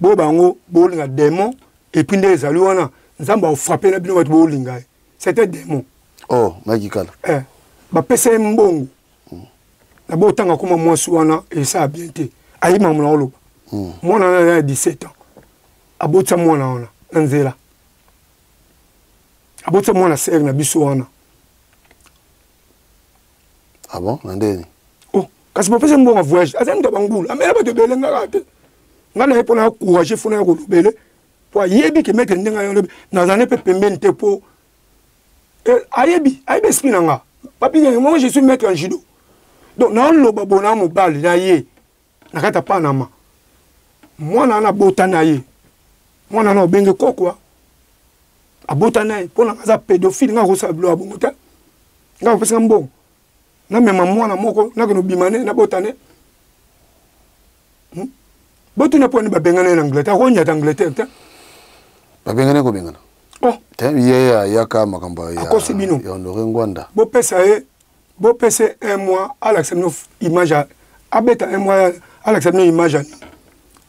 N: Bo bango bo olinga démon et puis nde ezali wana. Nzamba frapper na bino ba bo olinga. C'était démon.
M: Oh, magikala.
N: Ba pese mbongo. Na bo tanga kuma mwasi wana et ça a bien été. Ayi mamuna oloba. Mwana na 17 ans. Abotsa mwana wana. Nzela. Abotsa mwana ser na biso wana.
M: Ah bon, nandeni.
N: Oh, kasi ba pese mbongo voyage. Azan to bangula. Amela ba to belenga rate. Ngana yepo na courage fona ko lobele. Po yebi ke mettre ndenga yo na zane pe pembeni te po. Ayebi spinanga. Papi, moi je suis maître en judo. Donc na lo babona mo bali na ye. Na kata panama. Moi na botana ye. Moi na benge kokwa. Abotana ye pona kaza pédophile nga ko sablo abongota. Nga ko pesa mbongo. Na mema mwana moko na kono bimane na botane. Botuna poni ba bengana na Angleterre, ko nyata Angleterre ta.
M: Ba bengana ko bengana.
N: Oh,
M: tem ye ya ka makamba ya.
N: Akosi bino.
M: Ya ndore ngwanda.
N: Bo pesa un mois à l'accepter image abeta un mois à l'accepter image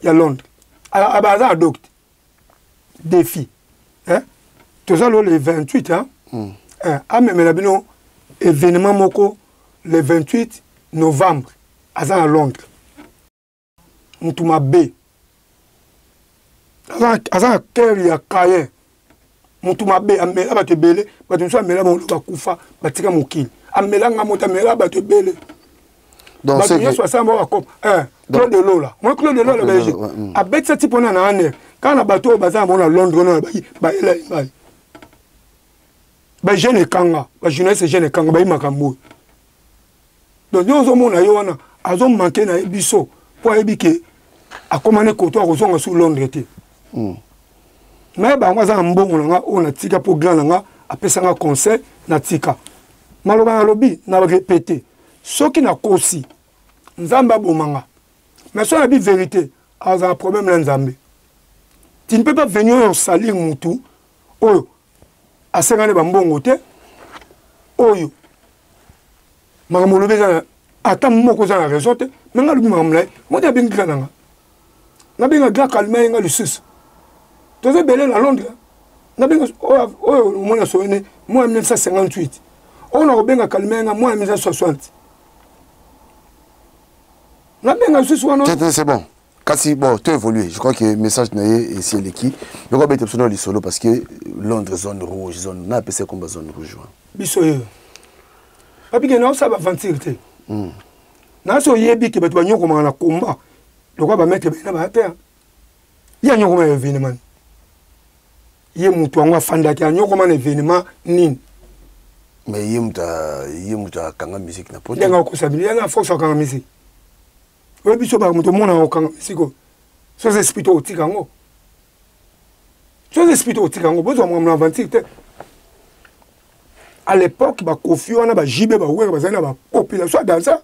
N: ya Londres. À baza adopte défi. Hein? Tout ça le 28 hein. A même la bino événement moko le 28 novembre à Londres. Mutuma B. Aza keri ya kaye. Mutuma B amela ba te belé, ba te so amela ba kufa, ba tika mokili. Amela nga mota amela ba te belé. Donc c'est que 60 mois comme Claude de Lola. Moi Claude de Lola Belgique. A bet ça type on a ane. Quand na bateau baza bon à Londres na ba ela ba. Ba jeune kanga, ba jeunesse jeune kanga ba makambo. Donc nous on mona yo wana azo manquer na biso pour ebike a commandé koto kozonga sur Londres té. Mais ba ngwaza mbongo nga ona tika pour grand nga apesa nga conseil na tika. Maloba na lobi na répéter. Ce qui n'a qu'aussi, Nzamba bomanga. Mais sur la vérité, a un problème là Nzambe. Tu ne peux pas venir salir Moutou, oh, à 50 bambongo te, oh, Magamolobe, attends, moi, que j'ai raison, mais là, le mamla, moi, j'ai bien grananga. N'a bien grand calmé, il y a le sus. Tu as belé à Londres. N'a bien, oh, moi, j'ai sonné, moi, en 1958. On a bien calmé, moi, en 1960.
M: C'est bon. Kasi bon, tu as évolué. Je crois que le message n'est c'est l'équipe. Je crois que tu as solo parce que Londres zone rouge, zone n'a pas comme zone rouge.
N: Bisoye. Papi que non ça va avancer. Na so yebi que tu vas nyoko na combat. Le quoi va mettre na ba terre. Il y a nyoko ma événement. ye mutu ango afandaki anyokoma na événement nini.
M: Mais ye muta kanga musique na poto.
N: Ndenga kusabili yana force kanga musique. We biso ba mutu mona kanga musique. So c'est spito otika ngo. So c'est spito otika ngo bozo mwa aventure. À l'époque ba Kofi wana ba Jibe ba wera bazana ba population dansa.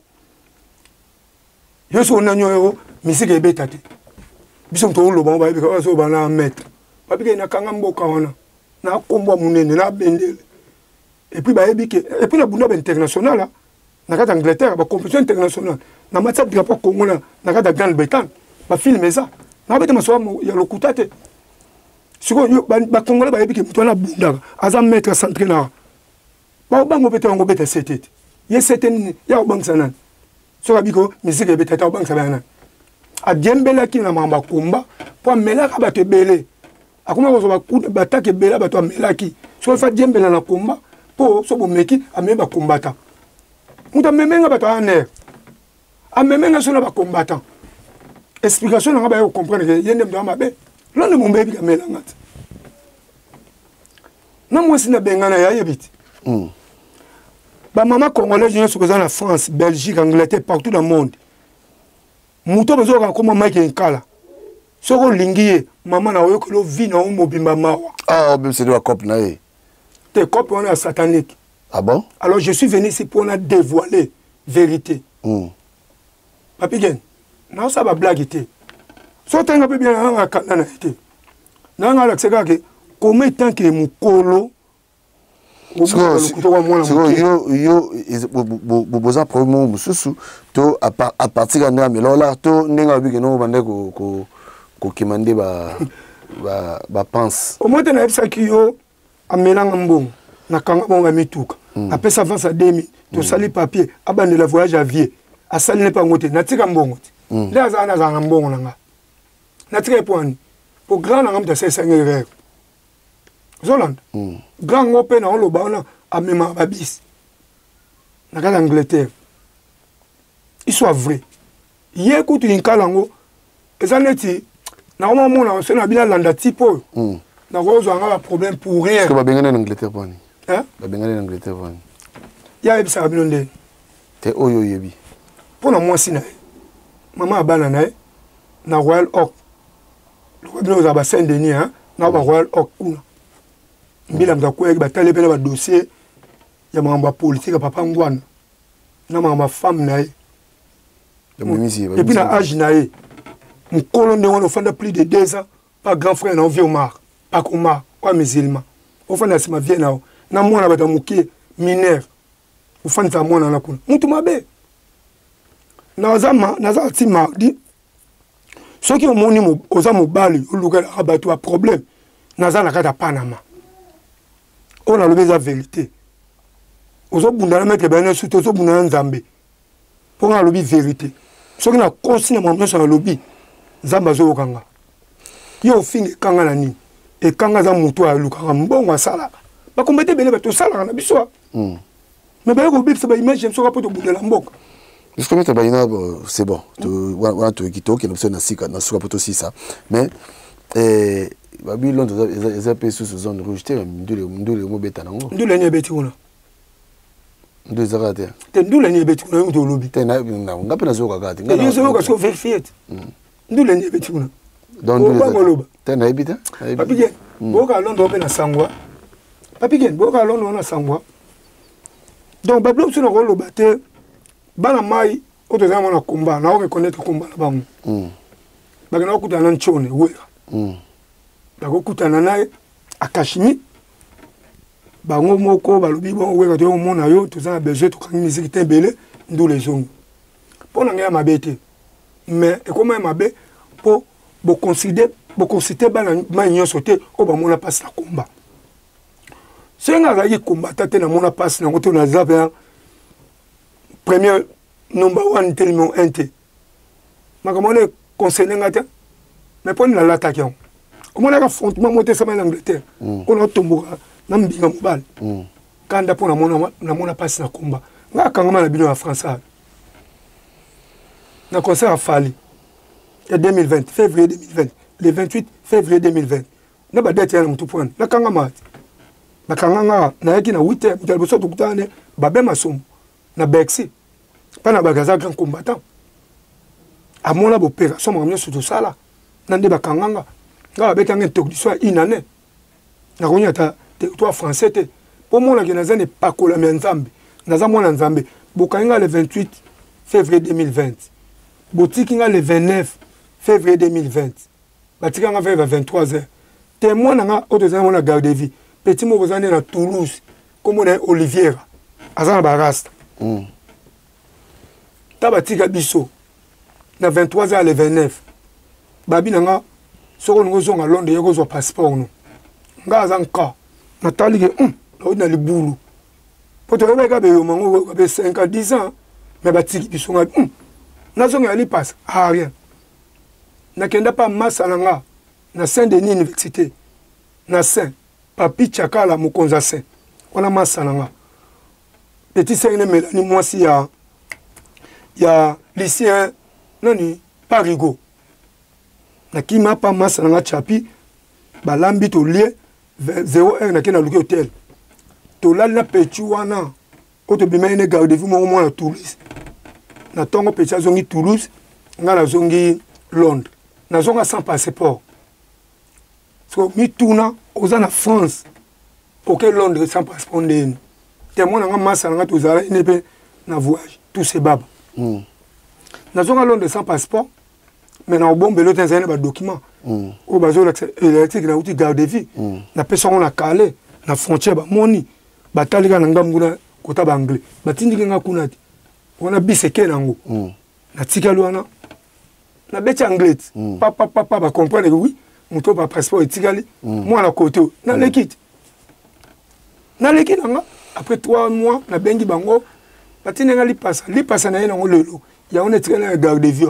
N: Yo so nanyo musique ebetati. Biso mto lo ba ba so ba na mettre. Ba bike na kanga mboka wana. Na kombo munene na bendele. Et puis la bunda internationale na kata Angleterre ba compétition internationale na match de rapport Congo na kata Grande-Bretagne ba filmer ça na bete maso ya lokutate siko ba Congolais ba ebike mutwana bunda aza maître centré na ba bango bete ngo bete setet ye seten ya bangsa nan so ba biko musique bete ta bangsa bana a Dembele ki na mamba komba po mela ka ba te belé akoma ko so ba kuda batake bela ba to mela ki so fa Dembele na komba po so bo meki ameba combattant muta memenga bato aner amemenga so na ba combattant explication na ba yo comprendre que yende mdo mabe lo ne mombe bi kamela ngati na mwasi na bengana ya yebiti ba mama congolais je suis en France Belgique Angleterre partout dans le monde muto bezo ka koma Mike Nkala soko lingiye mama na yo ko lo vi na mobimba mawa
M: même c'est de la cop na e
N: tes copes on est satanique.
M: Ah bon?
N: Alors je suis venu ici pour dévoiler vérité. Papi Gen, non ça va blaguer. So t'as peu bien un canana été. Non alors c'est que comment tant que mukolo.
M: Yo boza problème mususu to à partir de mais là to ninga bi que no bande ko kimande ba pense.
N: Au moins t'as na ça qui yo amelanga mbongo na kanga bonga mituka après ça avance à 2000 to sali papier abande la voyage à vie a sali ne pas ngote na tika mbongo là za na za mbongo nanga na tika point pour grand na ngamta 500 rêve Zoland grand ngope na lo baona amema babis na kala Angleterre il soit vrai hier écoute l'inkalango ezaneti na moment na se na bila landa tipo na rose a un problème pour rien.
M: Est-ce que va bien en Angleterre pour ni?
N: Hein?
M: Va bien en Angleterre pour ni?
N: Ya ebi sa bilonde.
M: Te oyo yebi.
N: Pour na moi sina. Maman abana na Royal Oak. Le bien aux abassins Denis hein, na ba Royal Oak kuna. Mbila mtakwe ba tale pele ba dossier ya mamba politique papa ngwana. Na mamba femme na ye. Et puis na âge na ye. Mon colon de on fait plus de 2 ans pas grand frère na vieux Omar. Pas comme quoi musulman au fond c'est ma vie na mwana bata muke mineur au fond ça mwana na kuna mutu mabe na za ti mardi ceux qui ont moni oza mobali oluka la bato a problème na za na kata Panama on a le besoin vérité ozo bunda na mettre bana suto ozo bunda nzambe pour na lobi vérité ceux qui na consigne mon sur le lobby zamba zo kanga yo fingi kanga na nini et quand on a mutu a luka mbongo asala ba kombete bele ba to sala na biso mais ba ko bip ça ba image so ka poto bundela mboka
M: est-ce que tu as c'est bon tu wana to kito ki na sika na suka poto sisa mais ba bi londo eza pe sous zone rouge te ndule mo beta nango
N: ndule ni beti kuna
M: ndule zakate
N: te ndule ni beti kuna ndo lobi
M: te na ngapi na zoka kati
N: ngana yo zo ka so vérifier ndule ni beti kuna
M: donc ndule tena ebita
N: Papi Gen boka Londres pe na sangwa Papi Gen boka Londres na sangwa donc ba blok sur le bater bana mai auto za mona komba na o reconnaître komba na bango ba kana okuta na nchone wera ba ko kutana naye akashimi bango moko balobi bon wera to mona yo to za besoin to kangi musique tembele ndule zongo pona ngaya mabete mais e comment mabe po bo considérer bana manyo sauté o ba mona passe la combat senga za yi combattant te na mona passe na ngoto na zabe premier number 1 tellement ente makamone conseiller ngata mais poni la l'attaque o mona ka affrontement monter ça en Angleterre on a tomboka na mbinga mobile kanda pona mona passe na combat nga kangama na bino ya France na concert à Fali en 2020 février 2020 le 28 février 2020 na badete ya mutu pwana na kanga mati bakanga na yaki na 8h mutu alboso tukutane babe masomo na Bexi pana bagaza grand combattant amona opération mo surtout sala nande bakanga nga betanga introduction inane na konya ta territoire français te pour moi na zane pakola mi nzambe naza mwana nzambe bokanga le 28 février 2020 botikinga le 29 février 2020 batikanga vers 23h témoin nga autoza mona garde de vie petit mo bozane na Toulouse comme on Oliviera azana barasta tabatika biso na 23h le 29 babi nga soko ngozonga Londres yoko zo passeport no nga azanka natali ke na libulu poto rebeka be mango be 5 à 10 ans mais batiki biso nga nazonga ali passe rien nakenda pa masalanga na Saint-Denis université na Saint Papi Chakala Mukonza Saint wana masalanga petit seigne Mélanie mwasi ya lycéen nani Parigo na kima pa masalanga chapi balambi to lie 0 na kena luki hotel to la na pechu wana oto bima ene garde de vie mo na Toulouse na tongo pecha zongi Toulouse ngala zongi Londres na zonga sans passeport so mi tuna oza na France auquel Londres sans passeport ndeni témoin nga masa nga tozala inepe na voyage tout ces baba na zonga Londres sans passeport mais na bombe l'autre nzane ba document o bazo l'électrique na uti garde de vie na personne na calé na frontière ba moni batalika na ngambuna kota ba anglais batindiki nga kunati on a biseke nango na tikalo wana na beti anglais papa ba comprendre que oui muto ba passeport etikali moi na côté na l'équipe nanga après 3 mois na bengi bango batinenga li passa na yango lelo ya on etikali na garde de vie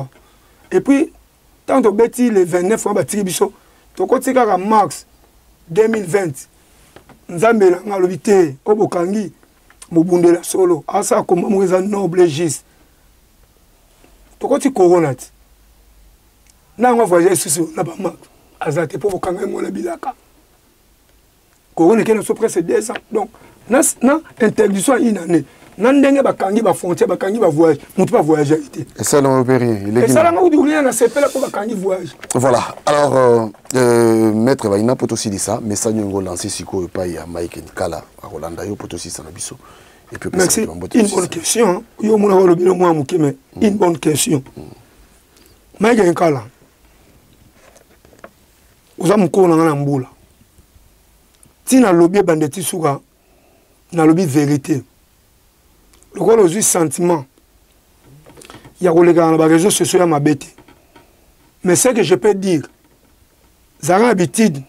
N: et puis tant to beti le 29 fois batiki biso to kotika ka mars 2020 nzambe nga lobité obokangi mobundela solo asa koma mweza noble gis tokoti corona ti na nga voyage susu na ba mak azate pour bokanga mo la bilaka corona kena so presque 2 ans donc na interdiction inane na ndenge bakangi ba frontière bakangi ba voyage mutu pas voyager été
M: et ça non opéré il est
N: ça nga udi rien na sepela pour bakangi voyage
M: voilà alors maître Baina Potosi dit ça message ngo lancer siko pa ya Mike Nkala a Rolanda yo Potosi sana biso et puis
N: merci une bonne question yo mona ko lobilo moi mukime une bonne question Mike Nkala uza mukona ngana mbula tina lobby bandeti suka na lobby vérité le rôle aux sentiments il y a les réseaux sociaux à ma bête mais ce que je peux dire zara habitude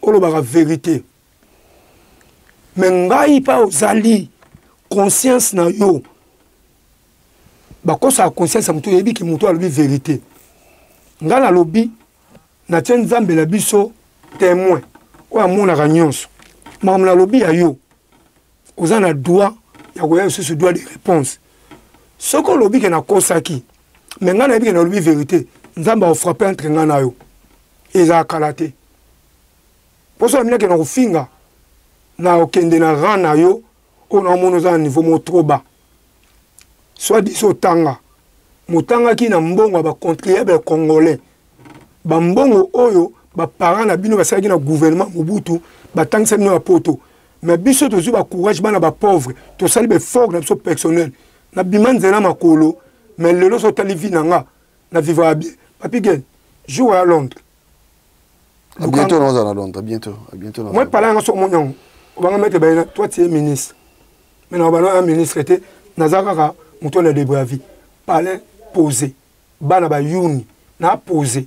N: au la vérité mais ngai pas aux ali conscience na yo ba ko sa conscience mutu yebi ki mutu alobi vérité ngala lobby na tien nzambe la biso témoin o amona nyonso mamla lobby ya yo ozana droit ya koya ce droit de réponse soko lobby ke na kosaki mais ngana yebi ke na lobby vérité nzamba o frapper entre ngana yo eza kalate poso amina ke na kofinga na okende na rana yo on a monoza niveau mo trop bas soit diso tanga mutanga ki na mbongo ba contribuable congolais ba mbongo oyo ba parents na bino ba saki na gouvernement Mobutu ba tangisa bino ba poto mais biso tozu ba courage bana ba pauvre to sali be fort na biso personnel na bimanzela makolo mais lelo so tali vinanga na vivre bien papi gen joue à Londres
M: à bientôt nous allons à Londres à bientôt
N: moi parler nga so monyon on va mettre ben toi tu es ministre mais na ba un ministre était nazaka muto na début à vie parler poser bana ba yuni na poser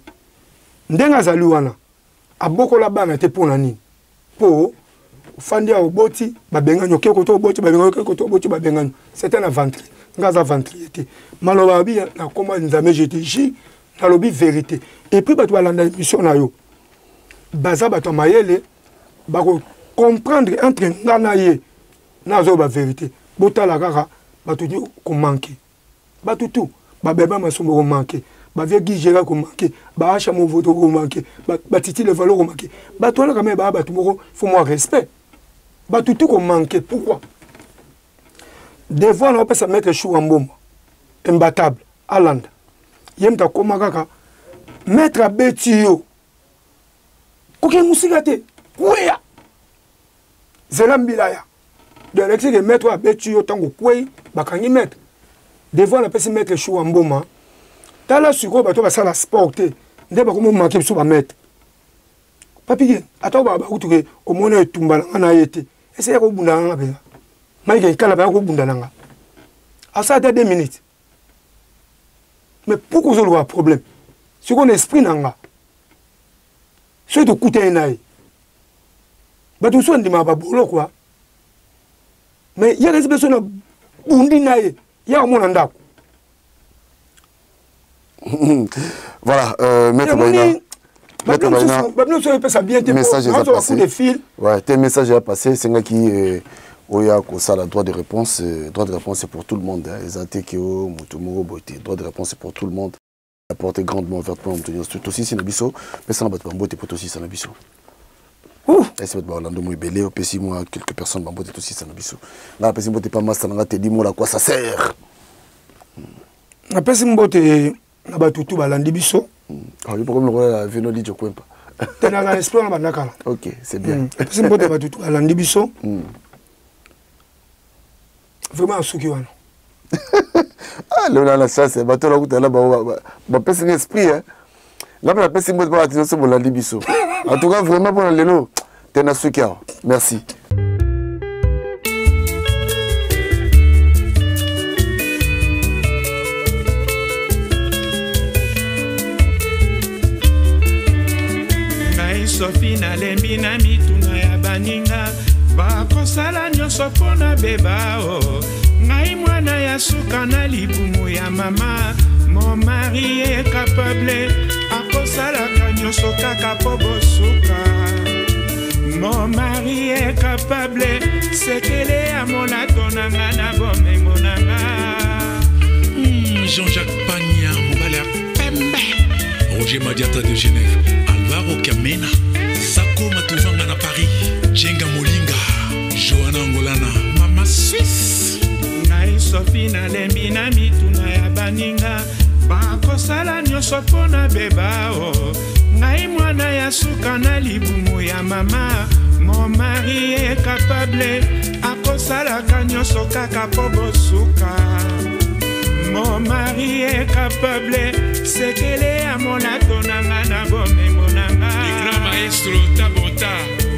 N: ndenga zali wana abokola bana te pona nini po fandia oboti babenga nyoke ko to oboti babenga ko to oboti babenga c'était na ventre ngaza ventre était maloba bi na koma nzame j'étais ji na lobi vérité et puis bato balanda mission na yo baza bato mayele ba comprendre entre ngana ye na zo ba vérité botala kaka bato di ko manquer bato tout babeba masombo ko manquer bavie gigera komanke baacha movoto komanke batiti le valeur komanke bato wana quand même bato moko faut moi respect bato tout komanke pourquoi devant on peut se mettre chou en bombe imbattable Alanda yemta koma kaka mettre à betio koke musika te kweya zela mbilaya de l'excès de mettre à betio tango kwei bakangi mettre devant on peut se mettre chou en bombe tala suko bato basala sport te nde bakomo manke biso ba mettre papi ata ba kutuke omona etumba na yete essayer ko bunda nga pesa maike kala ba ko bunda nga asa ta 2 minutes mais pourquoi vous avez un problème si on esprit nanga c'est de coûter naï ba tout ça ndima ba bolo quoi mais il y a des personnes bundi naï ya mona ndako.
M: Voilà, Maître Baïna. Maître Baïna, tes messages sont passés. Ouais, tes messages sont passés. C'est un qui a le droit de réponse. Le droit de réponse, c'est pour tout le monde. Les Atekeo, Mutumo, Boité. Le droit de réponse, c'est pour tout le monde. Apporter grandement vers toi, tout aussi, c'est Nabiso. Mais ça n'a pas de Bambote, pour aussi, c'est Nabiso. Et c'est Orlando Moubélé, au PC, moi, quelques personnes, Bambote, aussi, c'est Nabiso. Là, PC, Mbote, pas mal, ça n'a pas dit, moi, à quoi ça sert.
N: PC, Mbote. Na batutu balandi biso.
M: Ah, le problème le vino dit je connais pas.
N: Tena ga espoir na nakala.
M: OK, c'est bien.
N: C'est mbote batutu balandi biso. Vraiment suki wana.
M: Ah, le na ça c'est bateau la route là ba pèse l'esprit hein. Là la pèse mbote ba attention bolandi biso. En tout cas vraiment pour lelo tena suki. Merci.
O: Sophie na lembi na mituna ya baninga bakosala nyonso mpona beba o ngai mwana ya suka na libumu ya mama mon mari est capable akosalaka nyonso kaka po bosuka mon mari est capable sekele ya molato nanga na bomengo nanga
J: Jean-Jacques Pagna mobali ya pembe Roger Madiata de Genève Alvaro Kamena Sako Matuvanga na Paris Jenga Molinga Johanna Angolana Mama Suisse
O: ngai Sophie na lembi na mituna ya baninga bakosala nyonso mpona beba o ngai mwana ya suka na libumu ya mama mon mari est capable akosalaka nyonso kaka po bosuka mon mari est capable sekele ya molato nanga na bomengo nanga
J: le grand maestro Tabota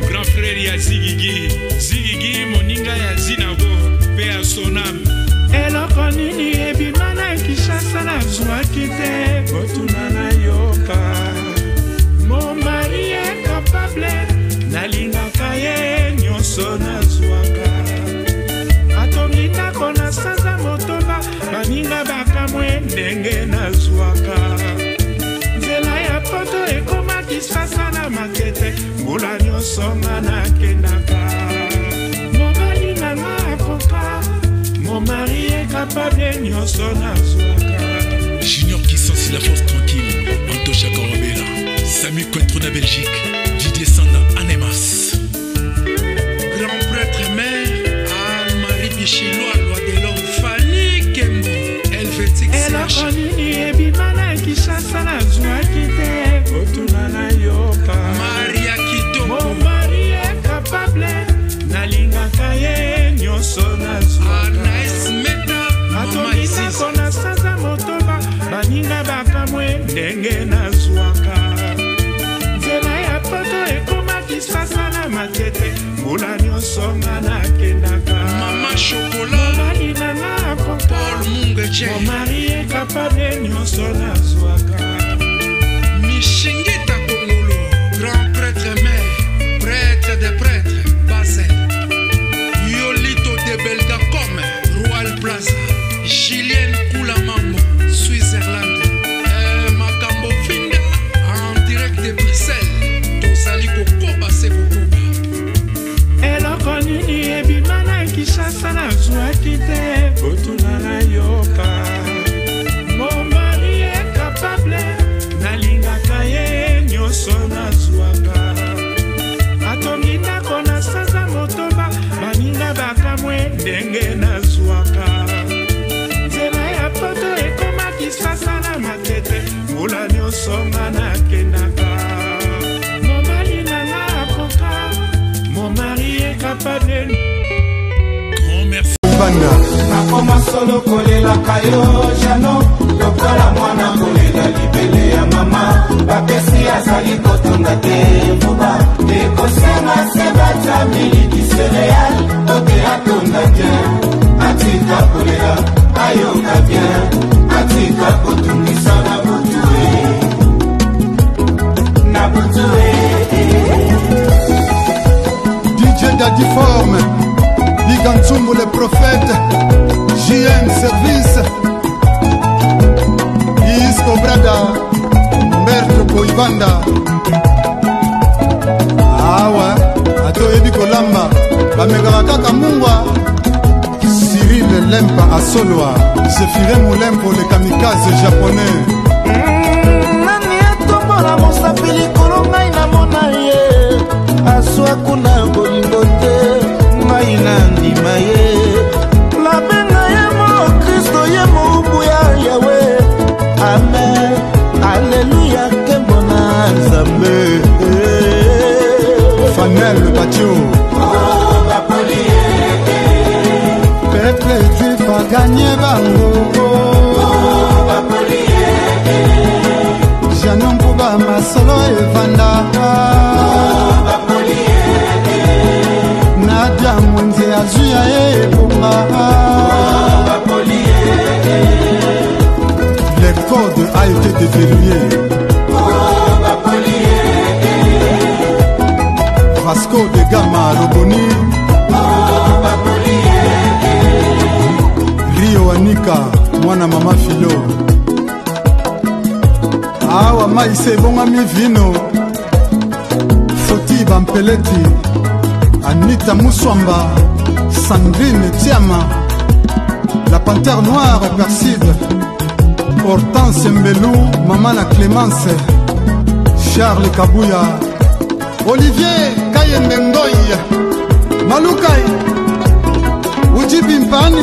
J: grand frère ya Zigigi moninga ya Zinabo pe ya Sonam
O: eloko nini ebima na Kinshasa nazwaki te botuna na yoka mon mari est capable nalingaka ye nyonso nazwaka atomindako na sanza motoba baninga bakamwe ndenge nazwaka nzela ya poto ekomaki sasa na makete mbula nyonso nga nakendaka mobali nanga akoka mon mari est capable nyonso nazwaka
J: Junior qui sensit la force tranquille Antocha Korobela Samy Cointreau na Belgique Didier Sanda Anemas
O: grand prêtre mère Anne-Marie Bichilo loi de l'homme Fanny Kembo Helvétique eloko nini ebima na Kinshasa nazwaki te kotuna na yoka Maria Kitoko mon mari est capable nalingaka ye nyonso nazwaka Anaïs Meta atomikako na sanza motoba baninga bakamwe ndenge nazwaka nzela ya poto ekomaki sasa na makete mbula nyonso nga nakendaka mama chokola mobali nanga akoka Paul Mungeche mon mari est capable nyonso nazwaka Mishingita Kongolo grand prêtre mère prêtre des prêtres Basel Yolito de Belgacom Royal Plaza Julienne Koulamambo Switzerland Makambo Finda en direct de Bruxelles tozali kokoba se kokoba eloko nini ebima na Kinshasa nazwaki te kotuna na yoka mon mari est capable
N: Banda
B: nakoma solo kolelaka yo jano lokola mwana kolela libele ya mama bapesi azali kotonga te mbuba ekosenga se batamili disereal oke atonda bien atika kolela ayoka bien atika kotungisa na butue na butue
P: DJ Daddy Forme Bigantsumbu le prophète JM Service Isco Brada Berto Boibanda Awa Ato Ebi Kolamba Bamegara Kaka Mungwa Cyril Lempa Asolwa Sephiré Moulempo le kamikaze japonais
B: Nani atombola mosapili kolongai na mona ye Aswa kuna bolingo te ngai na ndima ye nabenga ye mo Kristo ye mobu ya Yawe amen alleluya kembo na Nzambe
P: Fanel Batio Peuple juif a gagné bango Janon Pouba Masolo Evanda Nadia Mwenze Azuya Ebunga Le code a été déverrouillé Vasco de Gama Loboni Rio Anika Mwana Mama Filo Awa Maïse Bongami Vino Foti Bampeleti Anita Mousswamba Sandrine Tiama La Panthère Noire Perside Hortense Mbelou Mamana Clémence Charles Kabouya Olivier Kayembengoy Malukai Ujibimpani